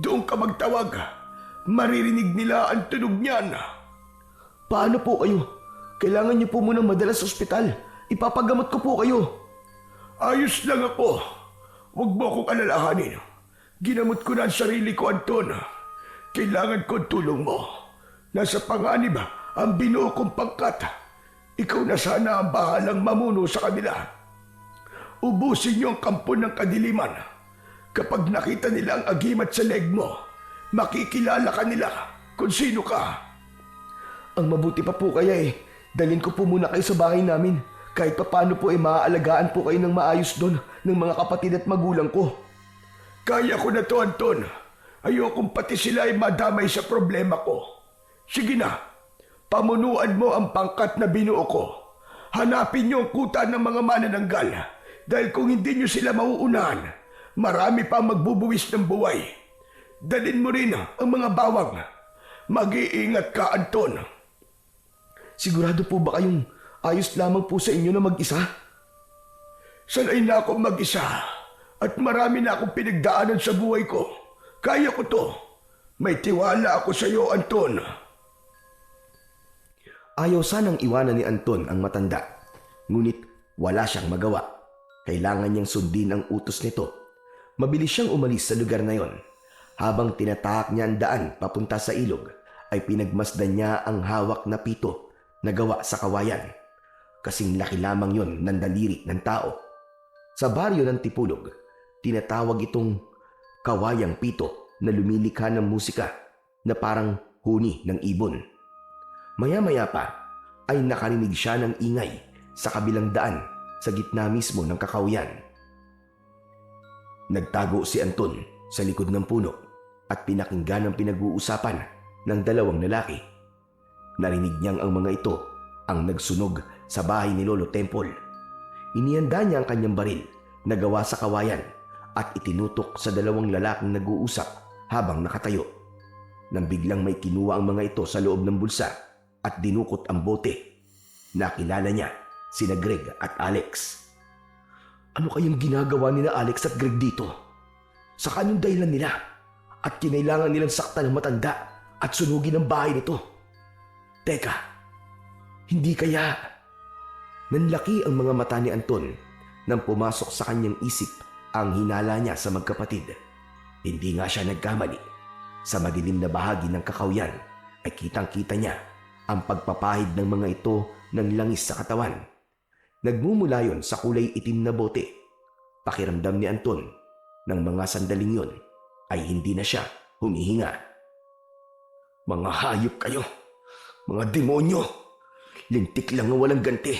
B: doon ka magtawag. Maririnig nila ang tunog niyan. Paano po kayo? Kailangan niyo po munang madala sa ospital. Ipapagamot ko po kayo. Ayos lang ako. Huwag mo akong alalahanin. Ginamot ko na ang sarili ko, Anton. Kailangan ko ang tulong mo. Nasa panganib ang binuo kong pangkat. Ikaw na sana ang bahalang mamuno sa kanila. Ubusin niyo ang kampo ng kadiliman. Kapag nakita nila ang agimat sa leg mo, makikilala ka nila kung sino ka.
A: Ang mabuti pa po kaya dalhin ko po muna kayo sa bahay namin. Kahit papaano po maaalagaan po kayo ng maayos doon ng mga kapatid at magulang ko.
B: Kaya ko na to, Anton. Ayokong pati sila ay madamay sa problema ko. Sige na, pamunuan mo ang pangkat na binuo ko. Hanapin niyo ang kuta ng mga manananggal. Dahil kung hindi niyo sila mauunahan, marami pa magbubuwis ng buhay. Dalhin mo rin ang mga bawang. Mag-iingat ka, Anton.
A: Sigurado po ba kayong ayos lamang po sa inyo na mag-isa?
B: Sanay na ako mag-isa at marami na akong pinagdaanan sa buhay ko. Kaya ko to. May tiwala ako sa iyo, Anton.
A: Ayaw sanang iwanan ni Anton ang matanda. Ngunit wala siyang magawa. Kailangan niyang sundin ang utos nito. Mabilis siyang umalis sa lugar na yon. Habang tinatahak niya ang daan papunta sa ilog, ay pinagmasdan niya ang hawak na pito na gawa sa kawayan. Kasing laki lamang yon ng daliri ng tao. Sa baryo ng Tipulog, tinatawag itong kawayang pito na lumilikha ng musika na parang huni ng ibon. Maya-maya pa ay nakarinig siya ng ingay sa kabilang daan sa gitna mismo ng kakawayan. Nagtago si Anton sa likod ng puno at pinakinggan ang pinag-uusapan ng dalawang lalaki. Narinig niyang ang mga ito ang nagsunog sa bahay ni Lolo Temple. Inihanda niya ang kanyang baril na gawa sa kawayan at itinutok sa dalawang lalaking nag-uusap habang nakatayo. Nang biglang may kinuha ang mga ito sa loob ng bulsa at dinukot ang bote. Nakilala niya sina Greg at Alex. Ano kayang ginagawa nila Alex at Greg dito? Sa anong dahilan nila? At kinailangan nilang saktan ng matanda at sunugin ang bahay nito. Teka, hindi kaya... Nanlaki ang mga mata ni Anton nang pumasok sa kanyang isip ang hinala niya sa magkapatid. Hindi nga siya nagkamali. Sa madilim na bahagi ng kakawyan ay kitang-kita niya ang pagpapahid ng mga ito ng langis sa katawan. Nagmumula yon sa kulay itim na bote. Pakiramdam ni Anton ng mga sandaling yon ay hindi na siya humihinga. Mga hayop kayo! Mga demonyo! Lintik lang ang walang ganti!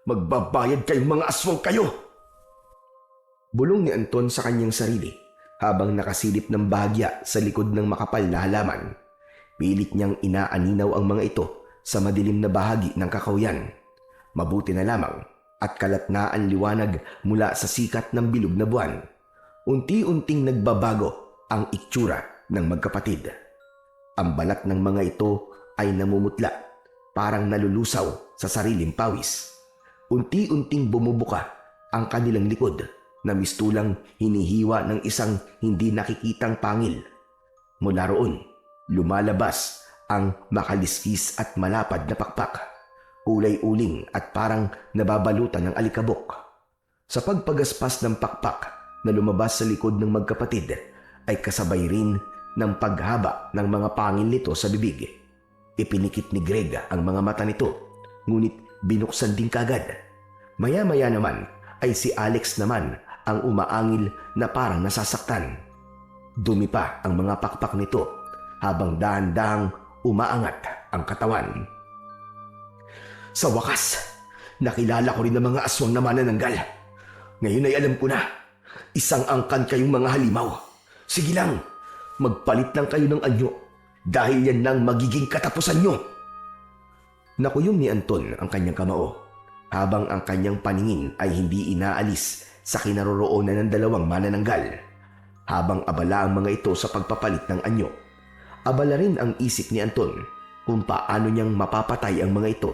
A: Magbabayad kayong mga aswang kayo! Bulong ni Anton sa kanyang sarili habang nakasilip ng bahagya sa likod ng makapal na halaman. Pilit niyang inaaninaw ang mga ito sa madilim na bahagi ng kakawyan. Mabuti na lamang at kalat na ang liwanag mula sa sikat ng bilog na buwan. Unti-unting nagbabago ang itsura ng magkapatid. Ang balat ng mga ito ay namumutla, parang nalulusaw sa sariling pawis. Unti-unting bumubuka ang kanilang likod na mistulang hinihiwa ng isang hindi nakikitang pangil. Mula roon, lumalabas ang makaliskis at malapad na pakpak, kulay uling at parang nababalutan ng alikabok. Sa pagpagaspas ng pakpak na lumabas sa likod ng magkapatid, ay kasabay rin ng paghaba ng mga pangil nito sa bibig. Ipinikit ni Greg ang mga mata nito, ngunit binuksan din kagad. Maya-maya naman ay si Alex naman ang umaangil na parang nasasaktan. Dumi pa ang mga pakpak nito habang dahan-dahang umaangat ang katawan. Sa wakas, nakilala ko rin ang mga aswang na manananggal. Ngayon ay alam ko na, isang angkan kayong mga halimaw. Sige lang, magpalit lang kayo ng anyo dahil yan lang magiging katapusan nyo. Nakuyom ni Anton ang kanyang kamao habang ang kanyang paningin ay hindi inaalis sa kinaroroonan ng dalawang manananggal. Habang abala ang mga ito sa pagpapalit ng anyo, abala rin ang isip ni Anton kung paano niyang mapapatay ang mga ito.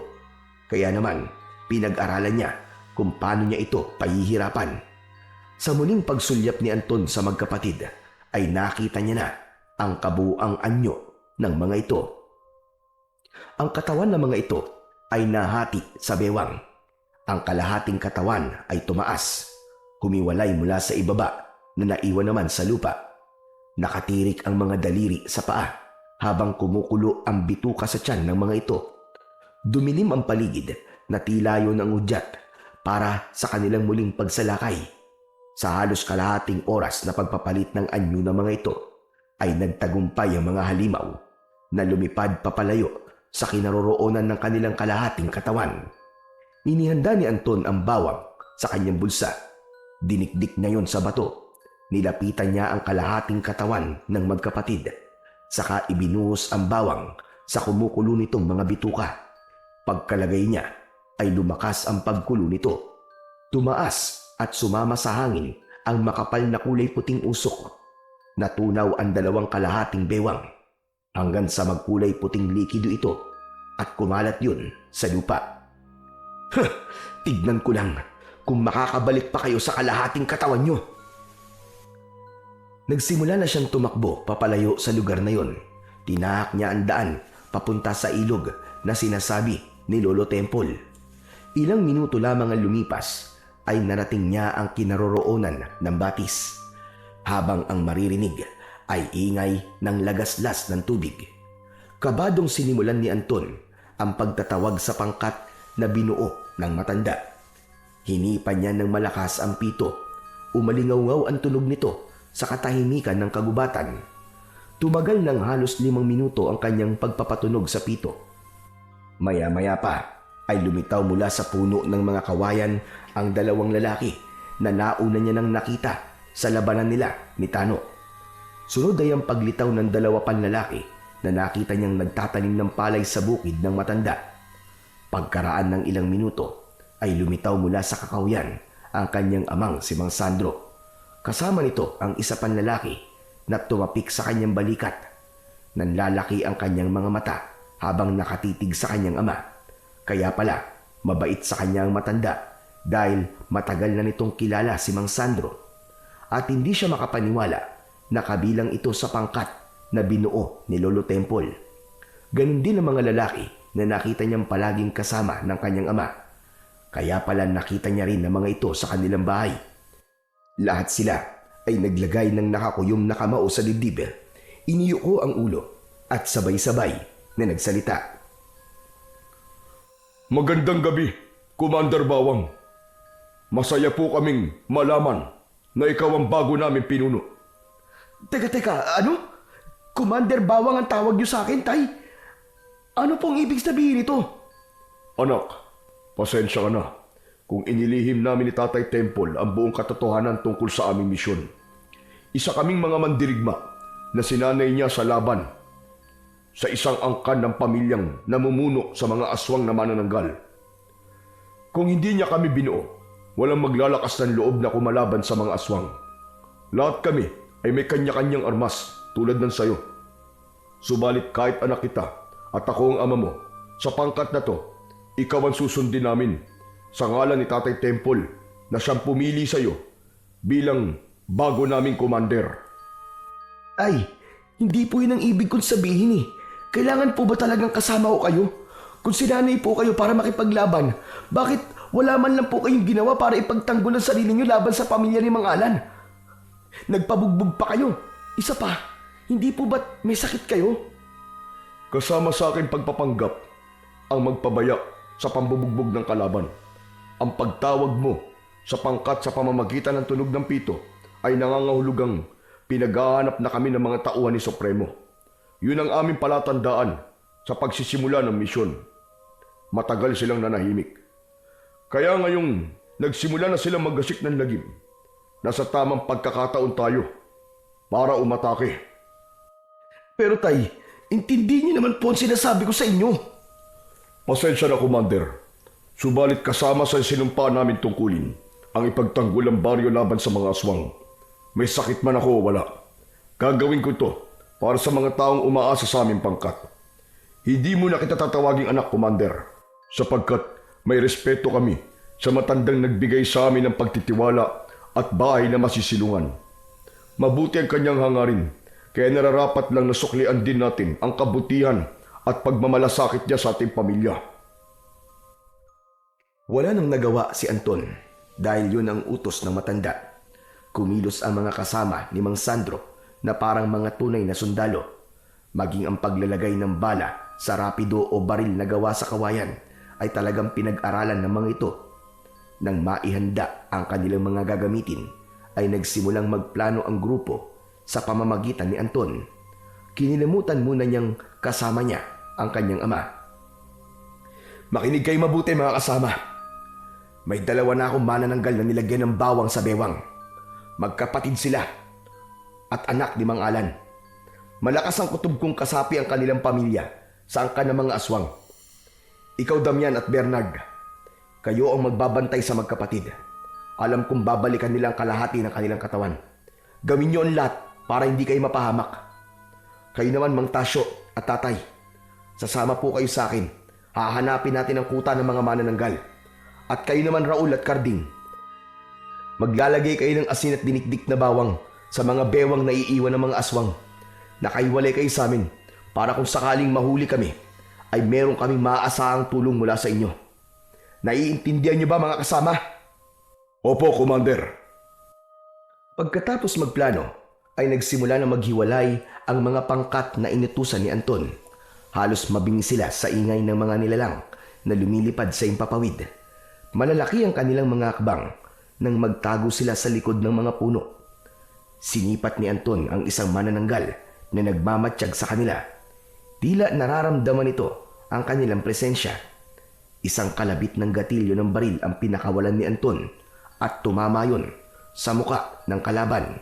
A: Kaya naman, pinag-aralan niya kung paano niya ito pahihirapan. Sa muling pagsulyap ni Anton sa magkapatid, ay nakita niya na ang kabuuang anyo ng mga ito. Ang katawan ng mga ito ay nahati sa bewang. Ang kalahating katawan ay tumaas, humiwalay mula sa ibaba na naiwan naman sa lupa. Nakatirik ang mga daliri sa paa habang kumukulo ang bituka sa tiyan ng mga ito. Dumilim ang paligid na tila yun ang udyat para sa kanilang muling pagsalakay. Sa halos kalahating oras na pagpapalit ng anyo ng mga ito, ay nagtagumpay ang mga halimaw na lumipad papalayo sa kinaroroonan ng kanilang kalahating katawan. Inihanda ni Anton ang bawang sa kanyang bulsa. Dinikdik niya yon sa bato. Nilapitan niya ang kalahating katawan ng magkapatid. Saka ibinuhos ang bawang sa kumukulo nitong mga bituka. Pagkalagay niya ay lumakas ang pagkulo nito. Tumaas at sumama sa hangin ang makapal na kulay puting usok. Natunaw ang 2 kalahating bewang hanggang sa magkulay puting likido ito at kumalat yun sa lupa. Tignan ko lang kung makakabalik pa kayo sa kalahating katawan nyo. Nagsimula na siyang tumakbo papalayo sa lugar na yon. Tinahak niya ang daan papunta sa ilog na sinasabi ni Lolo Temple. Ilang minuto lamang ang lumipas ay narating niya ang kinaroroonan ng batis. Habang ang maririnig ay ingay ng lagaslas ng tubig. Kabadong sinimulan ni Anton ang pagtatawag sa pangkat na binuo ng matanda. Hinipan niya ng malakas ang pito. Umalingaw-ngaw ang tunog nito sa katahimikan ng kagubatan. Tumagal ng halos 5 minuto ang kanyang pagpapatunog sa pito. Maya-maya pa ay lumitaw mula sa puno ng mga kawayan ang 2 lalaki na nauna niya nang nakita sa labanan nila ni Tano. Sunod ay ang paglitaw ng 2 panlalaki na nakita niyang nagtatanim ng palay sa bukid ng matanda. Pagkaraan ng ilang minuto ay lumitaw mula sa kakahuyan ang kanyang amang si Mang Sandro. Kasama nito ang isa pang lalaki na tumapik sa kanyang balikat. Nanlalaki ang kanyang mga mata habang nakatitig sa kanyang ama. Kaya pala mabait sa kanyang matanda dahil matagal na nitong kilala si Mang Sandro. At hindi siya makapaniwala na kabilang ito sa pangkat na binuo ni Lolo Temple. Ganun din ang mga lalaki na nakita niyang palaging kasama ng kanyang ama. Kaya pala nakita niya rin ang mga ito sa kanilang bahay. Lahat sila ay naglagay ng nakakuyom na kamao sa dibdib. Iniyuko ang ulo at sabay-sabay na nagsalita.
B: Magandang gabi, Commander Bawang. Masaya po kaming malaman na ikaw ang bago namin pinuno.
A: Teka, ano? Commander Bawang ang tawag niyo sa akin, Tay? Ano pong ibig sabihin ito?
B: Anak, pasensya ka na kung inilihim namin ni Tatay Temple ang buong katotohanan tungkol sa aming misyon. Isa kaming mga mandirigma na sinanay niya sa laban sa isang angkan ng pamilyang namumuno sa mga aswang na manananggal. Kung hindi niya kami binuo, walang maglalakas ng loob na kumalaban sa mga aswang. Lahat kami ay may kanya-kanyang armas tulad ng sayo. Subalit kahit anak kita at ako ang ama mo, sa pangkat na to, ikaw ang susundin namin sa ngalan ni Tatay Temple na siyang pumili sa iyo bilang bago naming commander.
A: Ay, hindi po yun ang ibig kong sabihin eh. Kailangan po ba talagang kasama ko kayo? Kung sinanay po kayo para makipaglaban, bakit wala man lang po kayong ginawa para ipagtanggol ang sarili niyo laban sa pamilya ni Mang Alan? Nagpabugbog pa kayo. Isa pa, hindi po ba't may sakit kayo?
B: Kasama sa aking pagpapanggap ang magpabaya sa pambubugbog ng kalaban. Ang pagtawag mo sa pangkat sa pamamagitan ng tunog ng pito ay nangangahulugang pinaghahanap na kami ng mga tauhan ni Supremo. Yun ang aming palatandaan sa pagsisimula ng misyon. Matagal silang nanahimik. Kaya ngayong nagsimula na silang maggasik ng lagim, nasa tamang pagkakataon tayo para umatake.
A: Pero Tay, intindihin niyo naman po ang sinasabi ko sa inyo.
B: Pasensya na, Commander. Subalit kasama sa sinumpa namin tungkulin ang ipagtanggol ang baryo laban sa mga aswang. May sakit man ako o wala. Gagawin ko ito para sa mga taong umaasa sa aming pangkat. Hindi mo na kita tatawaging anak, Commander, sapagkat may respeto kami sa matandang nagbigay sa amin ng pagtitiwala at bahay na masisilungan. Mabuti ang kanyang hangarin, kaya nararapat lang na suklian din natin ang kabutihan at pagmamalasakit niya sa ating pamilya.
A: Wala nang nagawa si Anton dahil yun ang utos ng matanda. Kumilos ang mga kasama ni Mang Sandro na parang mga tunay na sundalo. Maging ang paglalagay ng bala sa rapido o baril na gawa sa kawayan ay talagang pinag-aralan ng mga ito. Nang maihanda ang kanilang mga gagamitin, ay nagsimulang magplano ang grupo sa pamamagitan ni Anton. Kinilimutan muna niyang kasama niya ang kanyang ama Makinig kayo mabuti mga kasama. May dalawa na akong manananggal na nilagyan ng bawang sa bewang. Magkapatid sila at anak ni Mang Alan. Malakas ang kutob kong kasapi ang kanilang pamilya sa angkan ng mga aswang. Ikaw, Damian at Bernard, kayo ang magbabantay sa magkapatid. Alam kong babalikan nila ang kalahati ng kanilang katawan. Gawin niyo ang lahat para hindi kayo mapahamak. Kayo naman, Mang Tasyo at Tatay, sasama po kayo sa akin. Hahanapin natin ang kuta ng mga manananggal. At kayo naman, Raul at Carding, maglalagay kayo ng asin at dinikdik na bawang sa mga bewang na iiwan ng mga aswang. Nakaiwalay kayo sa amin para kung sakaling mahuli kami, ay meron kaming maaasahang tulong mula sa inyo. Naiintindihan niyo ba mga kasama?
B: Opo, Commander.
A: Pagkatapos magplano, ay nagsimula na maghiwalay ang mga pangkat na inutusan ni Anton. Halos mabingi sila sa ingay ng mga nilalang na lumilipad sa impapawid. Malalaki ang kanilang mga akbang nang magtago sila sa likod ng mga puno. Sinipat ni Anton ang isang manananggal na nagmamatsyag sa kanila. Tila nararamdaman nito ang kanilang presensya. Isang kalabit ng gatilyo ng baril ang pinakawalan ni Anton at tumama yun sa muka ng kalaban.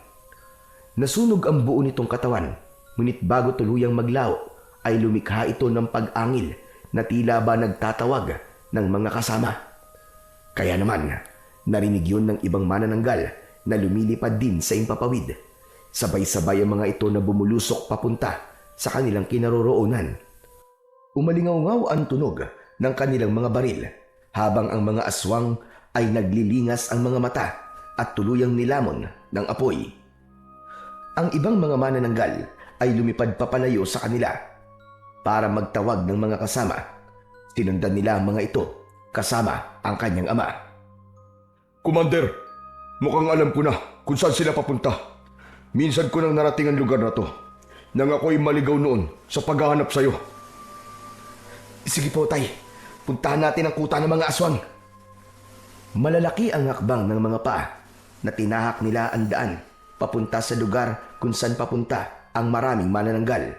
A: Nasunog ang buo nitong katawan, ngunit bago tuluyang maglaho ay lumikha ito ng pag-angil na tila ba nagtatawag ng mga kasama. Kaya naman, narinig yun ng ibang manananggal na lumilipad din sa impapawid. Sabay-sabay ang mga ito na bumulusok papunta sa kanilang kinaroroonan. Umalingaw-ngaw ang tunog ng kanilang mga baril habang ang mga aswang ay naglilingas ang mga mata at tuluyang nilamon ng apoy. Ang ibang mga manananggal ay lumipad papalayo sa kanila para magtawag ng mga kasama. Sinundan nila ang mga ito kasama ang kanyang ama.
B: Commander, mukhang alam ko na kung saan sila papunta. Minsan ko nang narating ang lugar na to nang ako'y maligaw noon sa paghahanap sa'yo.
A: Sige po, Tay. Puntahan natin ang kuta ng mga aswang. Malalaki ang hakbang ng mga paa na tinahak nila ang daan papunta sa lugar kung saan papunta ang maraming manananggal.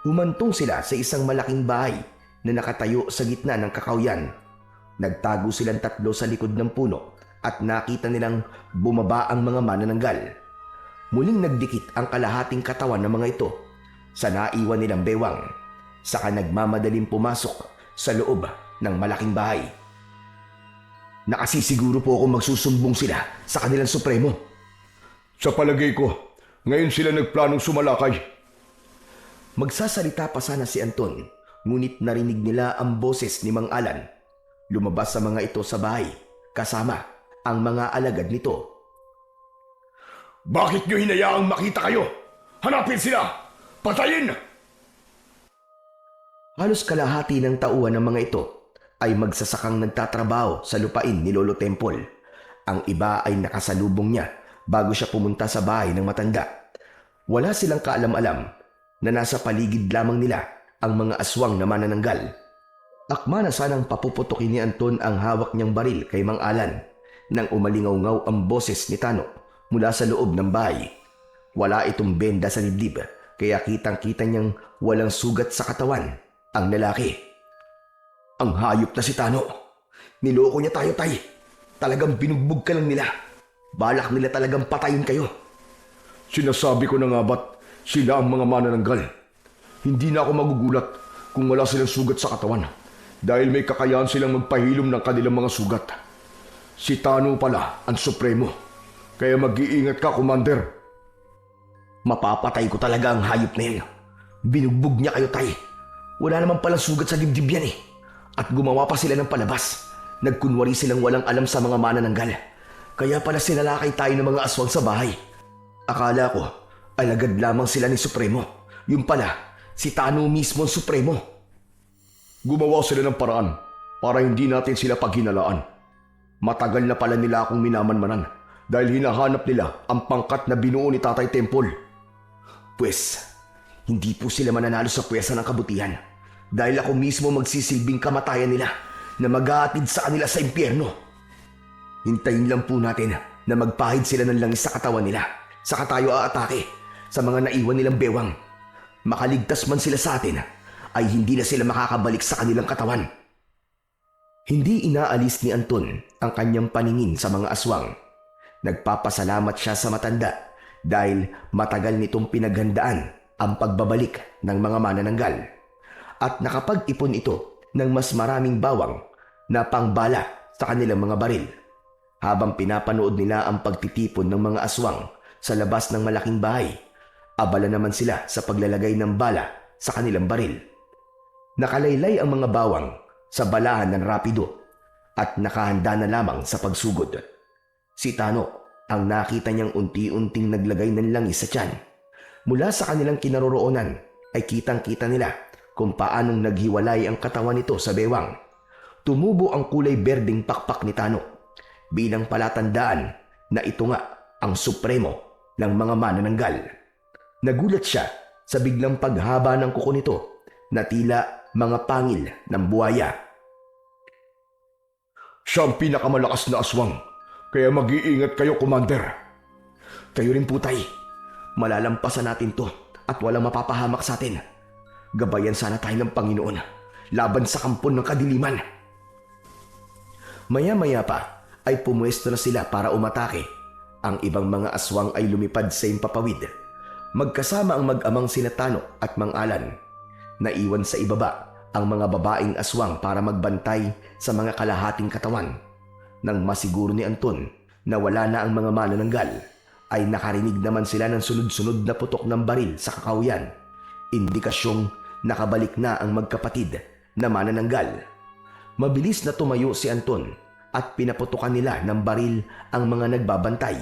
A: Humantong sila sa isang malaking bahay na nakatayo sa gitna ng kakawyan. Nagtago silang tatlo sa likod ng puno at nakita nilang bumaba ang mga manananggal. Muling nagdikit ang kalahating katawan ng mga ito sa naiwan nilang bewang. Saka nagmamadaling pumasok sa loob ng malaking bahay. Nakasisiguro po akong magsusumbong sila sa kanilang supremo.
B: Sa palagay ko, ngayon sila nagplanong sumalakay.
A: Magsasalita pa sana si Anton, ngunit narinig nila ang boses ni Mang Alan. Lumabas sa mga ito sa bahay, kasama ang mga alagad nito.
B: Bakit nyo hinayaang makita kayo? Hanapin sila! Patayin!
A: Halos kalahati ng tauhan ng mga ito ay magsasakang nagtatrabaho sa lupain ni Lolo Temple. Ang iba ay nakasalubong niya bago siya pumunta sa bahay ng matanda. Wala silang kaalam-alam na nasa paligid lamang nila ang mga aswang na manananggal. Akma na sanang papuputukin ni Anton ang hawak niyang baril kay Mang Alan nang umalingaw-ngaw ang boses ni Tano mula sa loob ng bahay. Wala itong benda sa dibdib kaya kitang-kita niyang walang sugat sa katawan ang lalaki. Ang hayop na si Tano. Niloko niya tayo, Tay. Talagang binugbog ka lang nila. Balak nila talagang patayin kayo.
B: Sinasabi ko na nga ba't sila ang mga manananggal. Hindi na ako magugulat kung wala silang sugat sa katawan dahil may kakayahan silang magpahilom ng kanilang mga sugat. Si Tano pala ang supremo. Kaya mag-iingat ka, Commander.
A: Mapapatay ko talaga ang hayop na yun. Binugbog niya kayo, Tay. Wala naman palang sugat sa dibdib yan eh. At gumawa pa sila ng palabas. Nagkunwari silang walang alam sa mga manananggal. Kaya pala sinalakay tayo ng mga aswang sa bahay. Akala ko, alagad lamang sila ni Supremo. Yung pala, si Tano mismo ang Supremo.
B: Gumawa sila ng paraan para hindi natin sila paghinalaan. Matagal na pala nila akong minamanmanan dahil hinahanap nila ang pangkat na binuo ni Tatay Temple.
A: Pwes, hindi po sila mananalo sa pwesa ng kabutihan dahil ako mismo magsisilbing kamatayan nila na mag-aatid sa kanila sa impyerno. Hintayin lang po natin na magpahid sila ng langis sa katawan nila, saka tayo aatake sa mga naiwan nilang bewang. Makaligtas man sila sa atin, ay hindi na sila makakabalik sa kanilang katawan. Hindi inaalis ni Anton ang kanyang paningin sa mga aswang. Nagpapasalamat siya sa matanda dahil matagal nitong pinaghandaan ang pagbabalik ng mga manananggal at nakapag-ipon ito ng mas maraming bawang na pangbala sa kanilang mga baril. Habang pinapanood nila ang pagtitipon ng mga aswang sa labas ng malaking bahay, abala naman sila sa paglalagay ng bala sa kanilang baril. Nakalaylay ang mga bawang sa balahan ng rapido at nakahanda na lamang sa pagsugod. Si Tano, ang nakita niyang unti-unting naglagay ng langis sa tiyan. Mula sa kanilang kinaroroonan ay kitang-kita nila kung paanong naghiwalay ang katawan nito sa bewang. Tumubo ang kulay berdeng pakpak ni Tano bilang palatandaan na ito nga ang supremo ng mga manananggal. Nagulat siya sa biglang paghaba ng kuko nito na tila mga pangil ng buhaya.
B: Siya ang pinakamalakas na aswang, kaya mag-iingat kayo, Commander.
A: Kayo rin po, Tay. Malalampasan natin to at walang mapapahamak sa atin. Gabayan sana tayo ng Panginoon laban sa kampon ng kadiliman. Maya-maya pa ay pumuesto na sila para umatake. Ang ibang mga aswang ay lumipad sa impapawid. Magkasama ang mag-amang sina Tano at Mang Alan. Naiwan sa ibaba ang mga babaeng aswang para magbantay sa mga kalahating katawan. Nang masiguro ni Anton na wala na ang mga manananggal, ay nakarinig naman sila ng sunod-sunod na putok ng baril sa kakahuyan. Indikasyong nakabalik na ang magkapatid na manananggal. Mabilis na tumayo si Anton at pinaputukan nila ng baril ang mga nagbabantay.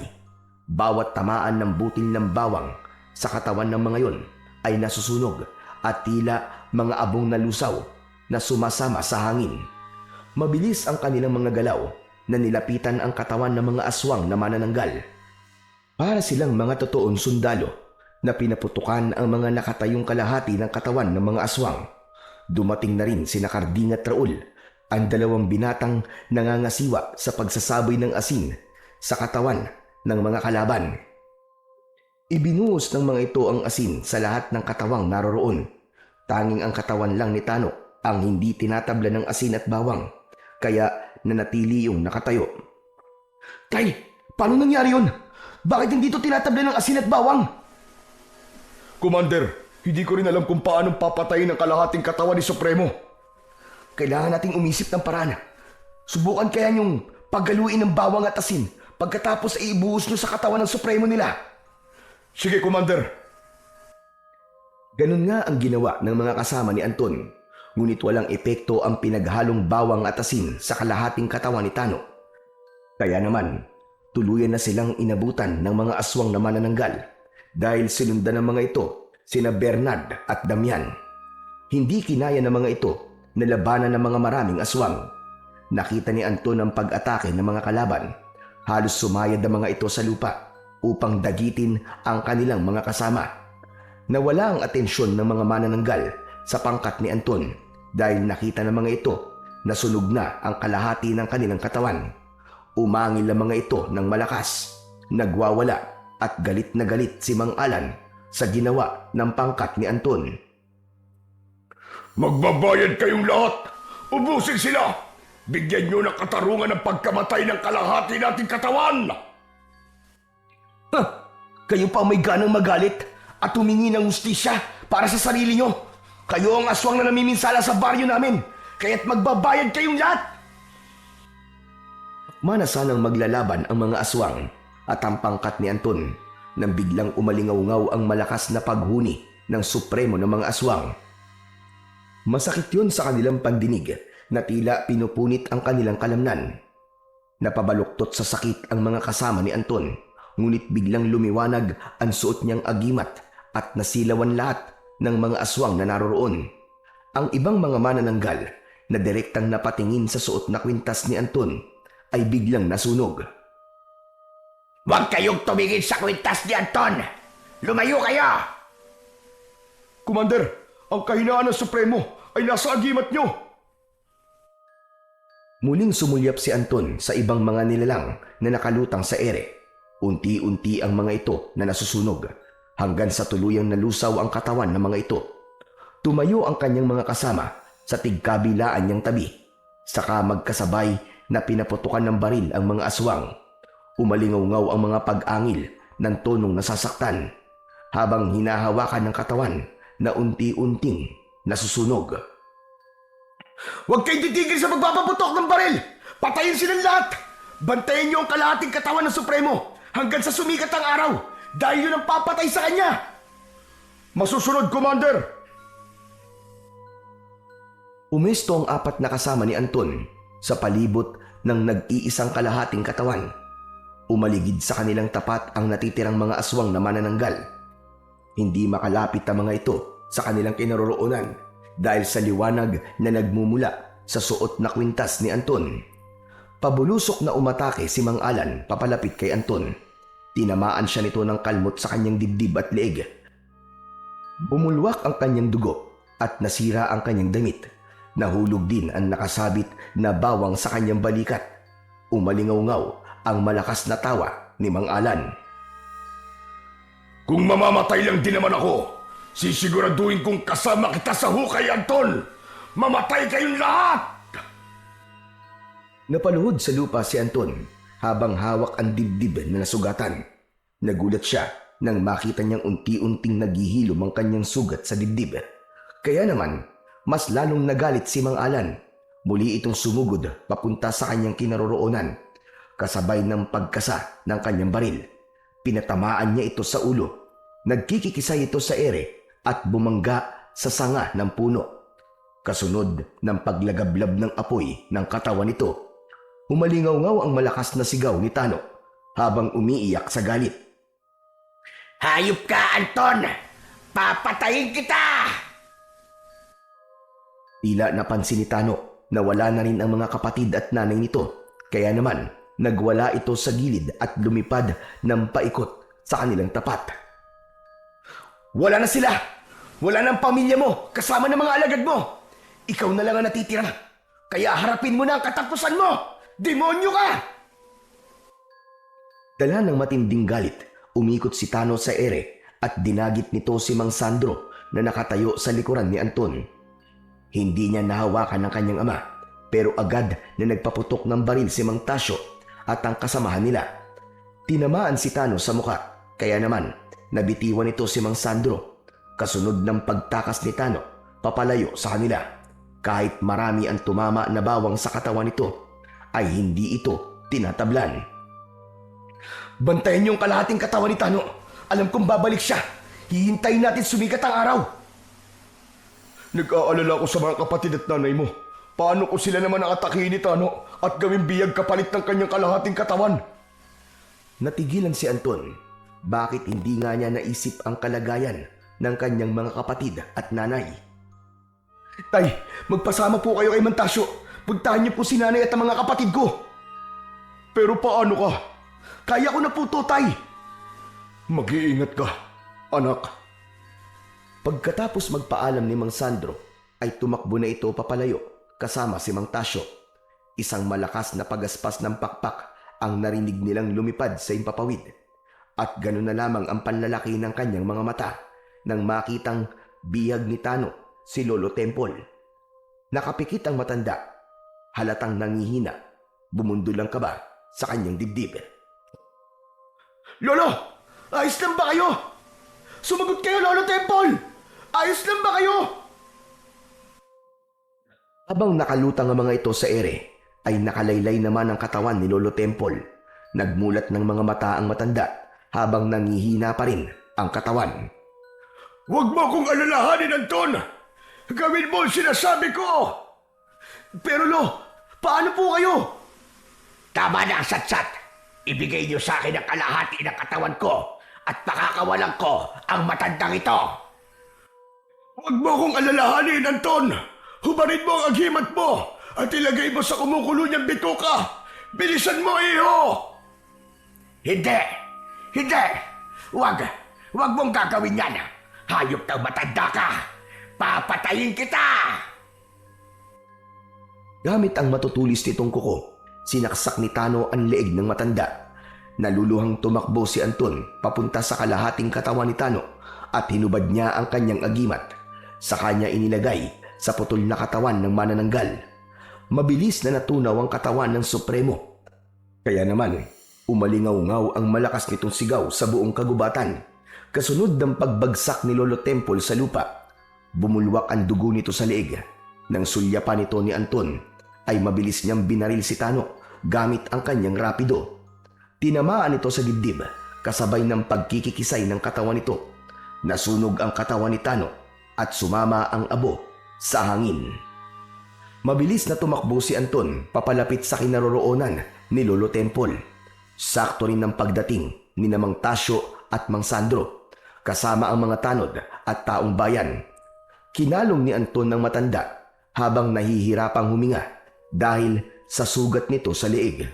A: Bawat tamaan ng butil ng bawang sa katawan ng mga yon ay nasusunog at tila mga abong na lusaw na sumasama sa hangin. Mabilis ang kanilang mga galaw na nilapitan ang katawan ng mga aswang na manananggal. Para silang mga totoong sundalo na pinaputukan ang mga nakatayong kalahati ng katawan ng mga aswang. Dumating na rin sina Karding at Raul, ang dalawang binatang nangangasiwa sa pagsasaboy ng asin sa katawan ng mga kalaban. Ibinuhos ng mga ito ang asin sa lahat ng katawang naroroon. Tanging ang katawan lang ni Tano ang hindi tinatabla ng asin at bawang, kaya nanatili yung nakatayo. Tay, paano nangyari yun? Bakit hindi ito tinatabla ng asin at bawang?
B: Commander, hindi ko rin alam kung paano papatayin ang kalahating katawan ni Supremo.
A: Kailangan nating umisip ng paraan. Subukan kaya niyong paggaluin ng bawang at asin pagkatapos ay ibuhos niyo sa katawan ng supremo nila.
B: Sige, Commander.
A: Ganun nga ang ginawa ng mga kasama ni Anton. Ngunit walang epekto ang pinaghalong bawang at asin sa kalahating katawan ni Tano. Kaya naman, tuluyan na silang inabutan ng mga aswang na manananggal dahil sinundan ng mga ito sina Bernard at Damian. Hindi kinaya ng mga ito na labanan ng mga maraming aswang. Nakita ni Anton ang pag-atake ng mga kalaban. Halos sumayad ang mga ito sa lupa upang dagitin ang kanilang mga kasama. Nawala ang atensyon ng mga manananggal sa pangkat ni Anton dahil nakita ng mga ito na sunog na ang kalahati ng kanilang katawan. Umangil ang mga ito ng malakas, nagwawala at galit na galit si Mang Alan sa ginawa ng pangkat ni Anton.
B: Magbabayad kayong lahat! Ubusin sila! Bigyan nyo ng katarungan ng pagkamatay ng kalahati nating katawan!
A: Kayo pa may ganang magalit at humingi ng hustisya para sa sarili nyo. Kayo ang aswang na namiminsala sa baryo namin, kaya't magbabayad kayong lahat! Manasanang maglalaban ang mga aswang at ang pangkat ni Anton nang biglang umalingaw-ngaw ang malakas na paghuni ng supremo ng mga aswang. Masakit yun sa kanilang pandinig na tila pinupunit ang kanilang kalamnan. Napabaluktot sa sakit ang mga kasama ni Anton, ngunit biglang lumiwanag ang suot niyang agimat at nasilawan lahat ng mga aswang na naroroon. Ang ibang mga manananggal na direktang napatingin sa suot na kwintas ni Anton ay biglang nasunog.
C: Huwag kayong tumingin sa kwintas ni Anton! Lumayo kayo!
B: Commander, ang kahinaan ng Supremo ay nasa agimat nyo!
A: Muling sumulyap si Anton sa ibang mga nilalang na nakalutang sa ere. Unti-unti ang mga ito na nasusunog hanggang sa tuluyang nalusaw ang katawan ng mga ito. Tumayo ang kanyang mga kasama sa tigkabilaan niyang tabi. Saka magkasabay na pinaputukan ng baril ang mga aswang. Umalingaw-ngaw ang mga pag-angil ng tonong nasasaktan habang hinahawakan ng katawan na unti-unting nasusunog.
B: Huwag kayong titigil sa magpapaputok ng baril! Patayin silang lahat! Bantayan niyo ang kalahating katawan ng Supremo hanggang sa sumikat ang araw dahil yun ang papatay sa kanya! Masusunod, Commander!
A: Umesto ang 4 na kasama ni Anton sa palibot ng nag-iisang kalahating katawan. Umaligid sa kanilang tapat ang natitirang mga aswang na manananggal. Hindi makalapit ang mga ito sa kanilang kinaroroonan dahil sa liwanag na nagmumula sa suot na kwintas ni Anton. Pabulusok na umatake si Mang Alan papalapit kay Anton. Tinamaan siya nito ng kalmot sa kanyang dibdib at leeg. Bumulwak ang kanyang dugo at nasira ang kanyang damit. Nahulog din ang nakasabit na bawang sa kanyang balikat. Umalingaw-ngaw ang malakas na tawa ni Mang Alan.
B: Kung mamamatay lang din naman ako, sisiguraduhin kong kasama kita sa hukay, Anton! Mamatay kayong lahat!
A: Napaluhod sa lupa si Anton habang hawak ang dibdib na nasugatan. Nagulat siya nang makita niyang unti-unting naghihilom ang kanyang sugat sa dibdib. Kaya naman, mas lalong nagalit si Mang Alan. Muli itong sumugod papunta sa kanyang kinaroroonan. Kasabay ng pagkasa ng kanyang baril. Pinatamaan niya ito sa ulo. Nagkikikisay ito sa ere at bumangga sa sanga ng puno. Kasunod ng paglagablab ng apoy ng katawan nito, umalingaw-ngaw ang malakas na sigaw ni Tano habang umiiyak sa galit.
C: Hayop ka, Anton! Papatayin kita!
A: Tila napansin ni Tano na wala na rin ang mga kapatid at nanay nito. Kaya naman, nagwala ito sa gilid at lumipad ng paikot sa kanilang tapat.
B: Wala na sila! Wala na ang pamilya mo kasama ng mga alagad mo! Ikaw na lang ang natitira. Kaya harapin mo na ang katapusan mo! Demonyo ka!
A: Dala ng matinding galit, umikot si Tano sa ere at dinagit nito si Mang Sandro na nakatayo sa likuran ni Anton. Hindi niya nahawakan ng kanyang ama pero agad na nagpaputok ng baril si Mang Tasyo at ang kasamahan nila. Tinamaan si Tano sa muka kaya naman nabitiwan ito si Mang Sandro. Kasunod ng pagtakas ni Tano, papalayo sa kanila. Kahit marami ang tumama na bawang sa katawan nito, ay hindi ito tinatablan.
B: Bantayan niyo ang kalahating katawan ni Tano. Alam kong babalik siya. Hihintayin natin sumikat ang araw. Nag-aalala ko sa mga kapatid at nanay mo. Paano kung sila naman ang atakihin ni Tano at gawing biyag kapalit ng kanyang kalahating katawan?
A: Natigilan si Anton. Bakit hindi nga niya naisip ang kalagayan ng kanyang mga kapatid at nanay?
B: Tay, magpasama po kayo kay Mantasyo. Puntahan niyo po si nanay at ang mga kapatid ko. Pero paano ka? Kaya ko na po to, Tay. Mag-iingat ka, anak.
A: Pagkatapos magpaalam ni Mang Sandro, ay tumakbo na ito papalayo kasama si Mang Tasyo. Isang malakas na pagaspas ng pakpak ang narinig nilang lumipad sa impapawid. At gano'n na lamang ang panlalaki ng kanyang mga mata nang makitang bihag ni Tano si Lolo Temple. Nakapikit ang matanda, halatang nangihina, bumundol ang kaba sa kanyang dibdib.
B: Lolo, ayos lang ba kayo? Sumagot kayo, Lolo Temple! Ayos lang ba kayo?
A: Habang nakalutang ang mga ito sa ere, ay nakalaylay naman ang katawan ni Lolo Temple. Nagmulat ng mga mata ang matanda habang nangihina pa rin ang katawan.
B: Huwag mo akong alalahanin, Anton! Gawin mo ang sinasabi ko! Pero Lo, paano po kayo?
C: Tama na ang satsat. Ibigay niyo sa akin ang kalahati ng katawan ko at pakakawalan ko ang matandang ito.
B: Huwag mo akong alalahanin, Anton! Hubarin mo ang agimat mo at ilagay mo sa kumukulo niyang bituka! Bilisan mo, iho!
C: Hindi! Hindi! Huwag mong gagawin yan! Hayop na matanda ka! Papatayin kita!
A: Gamit ang matutulis nitong kuko, sinaksak ni Tano ang leeg ng matanda. Naluluhang tumakbo si Anton papunta sa kalahating katawan ni Tano at hinubad niya ang kanyang agimat. Sa kanya inilagay sa putol na katawan ng manananggal. mabilis na natunaw ang katawan ng Supremo. Kaya naman, umalingaw-ngaw ang malakas nitong sigaw sa buong kagubatan. Kasunod ng pagbagsak ni Lolo Temple sa lupa, bumulwak ang dugo nito sa leeg. Nang sulyapan nito ni Anton, ay mabilis niyang binaril si Tano gamit ang kanyang rapido. Tinamaan ito sa dibdib, kasabay ng pagkikikisay ng katawan nito. Nasunog ang katawan ni Tano at sumama ang abo sa hangin. Mabilis na tumakbo si Anton papalapit sa kinaroroonan ni Lolo Temple. Sakto rin ng pagdating ni Mang Tasyo at Mang Sandro, kasama ang mga tanod at taong bayan. Kinalong ni Anton ng matanda habang nahihirapang huminga dahil sa sugat nito sa leeg.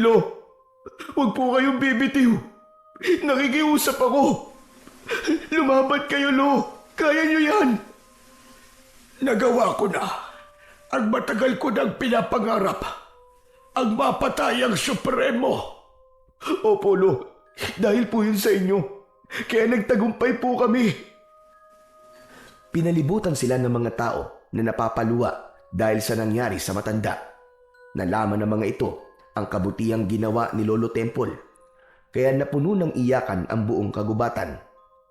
B: Lo, huwag po kayong bibitiw. Nakikiusap ako. Lumaban kayo, Lo. Kaya niyo yan. Nagawa ko na ang matagal ko nang pinapangarap. Ang mapatay ang Supremo.
A: Opo, Lo. Dahil po yun sa inyo. Kaya nagtagumpay po kami. Pinalibutan sila ng mga tao na napapaluwa dahil sa nangyari sa matanda. Nalaman ng mga ito ang kabutihang ginawa ni Lolo Temple. Kaya napuno ng iyakan ang buong kagubatan.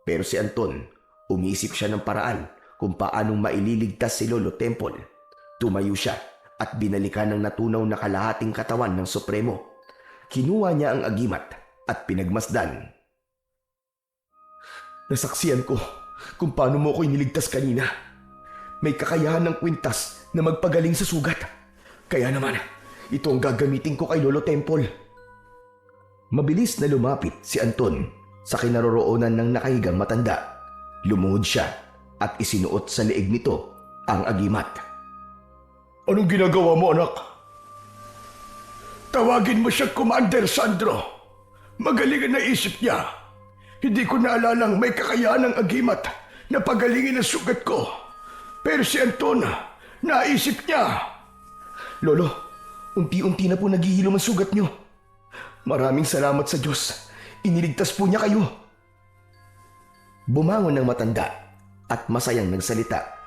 A: Pero si Anton, umisip siya ng paraan kung paanong maililigtas si Lolo Temple. Tumayo siya at binalikan ng natunaw na kalahating katawan ng Supremo. Kinuha niya ang agimat at pinagmasdan. Nasaksiyan ko kung paano mo ko iniligtas kanina. May kakayahan ng kwintas na magpagaling sa sugat. Kaya naman, ito ang gagamitin ko kay Lolo Temple. Mabilis na lumapit si Anton sa kinaroroonan ng nakahigang matanda. Lumuhod siya at isinuot sa leeg nito ang agimat.
B: Anong ginagawa mo, anak? Tawagin mo siya Commander Sandro. Magaling ang naisip niya. Hindi ko naalalang may kakayahan ng agimat na pagalingin ang sugat ko. Pero si Anton, naisip niya.
A: Lolo, unti-unti na po naghihilom ang sugat niyo. Maraming salamat sa Diyos. Iniligtas po niya kayo. Bumangon ng matanda at masayang nagsalita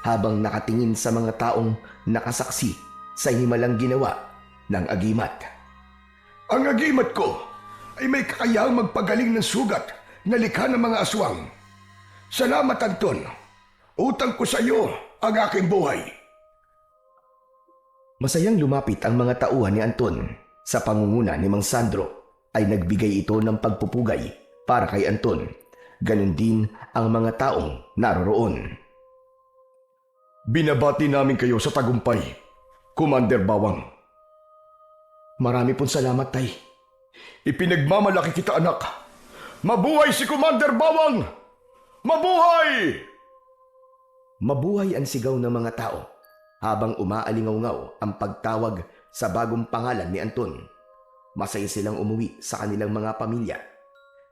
A: habang nakatingin sa mga taong nakasaksi sa himalang ginawa ng agimat.
B: Ang agimat ko ay may kakayahang magpagaling ng sugat na likha ng mga aswang. Salamat, Anton. Utang ko sa iyo ang aking buhay.
A: Masayang lumapit ang mga tauhan ni Anton. Sa pangunguna ni Mang Sandro ay nagbigay ito ng pagpupugay para kay Anton. Ganon din ang mga taong naroroon.
B: Binabati namin kayo sa tagumpay, Commander Bawang.
A: Marami pong salamat, Tay.
B: Ipinagmamalaki kita, anak. Mabuhay si Commander Bawang! Mabuhay!
A: Mabuhay ang sigaw ng mga tao habang umaalingaw-ngaw ang pagtawag sa bagong pangalan ni Anton. Masaya silang umuwi sa kanilang mga pamilya.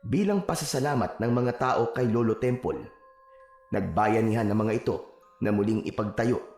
A: Bilang pasasalamat ng mga tao kay Lolo Temple, nagbayanihan ng mga ito na muling ipagtayo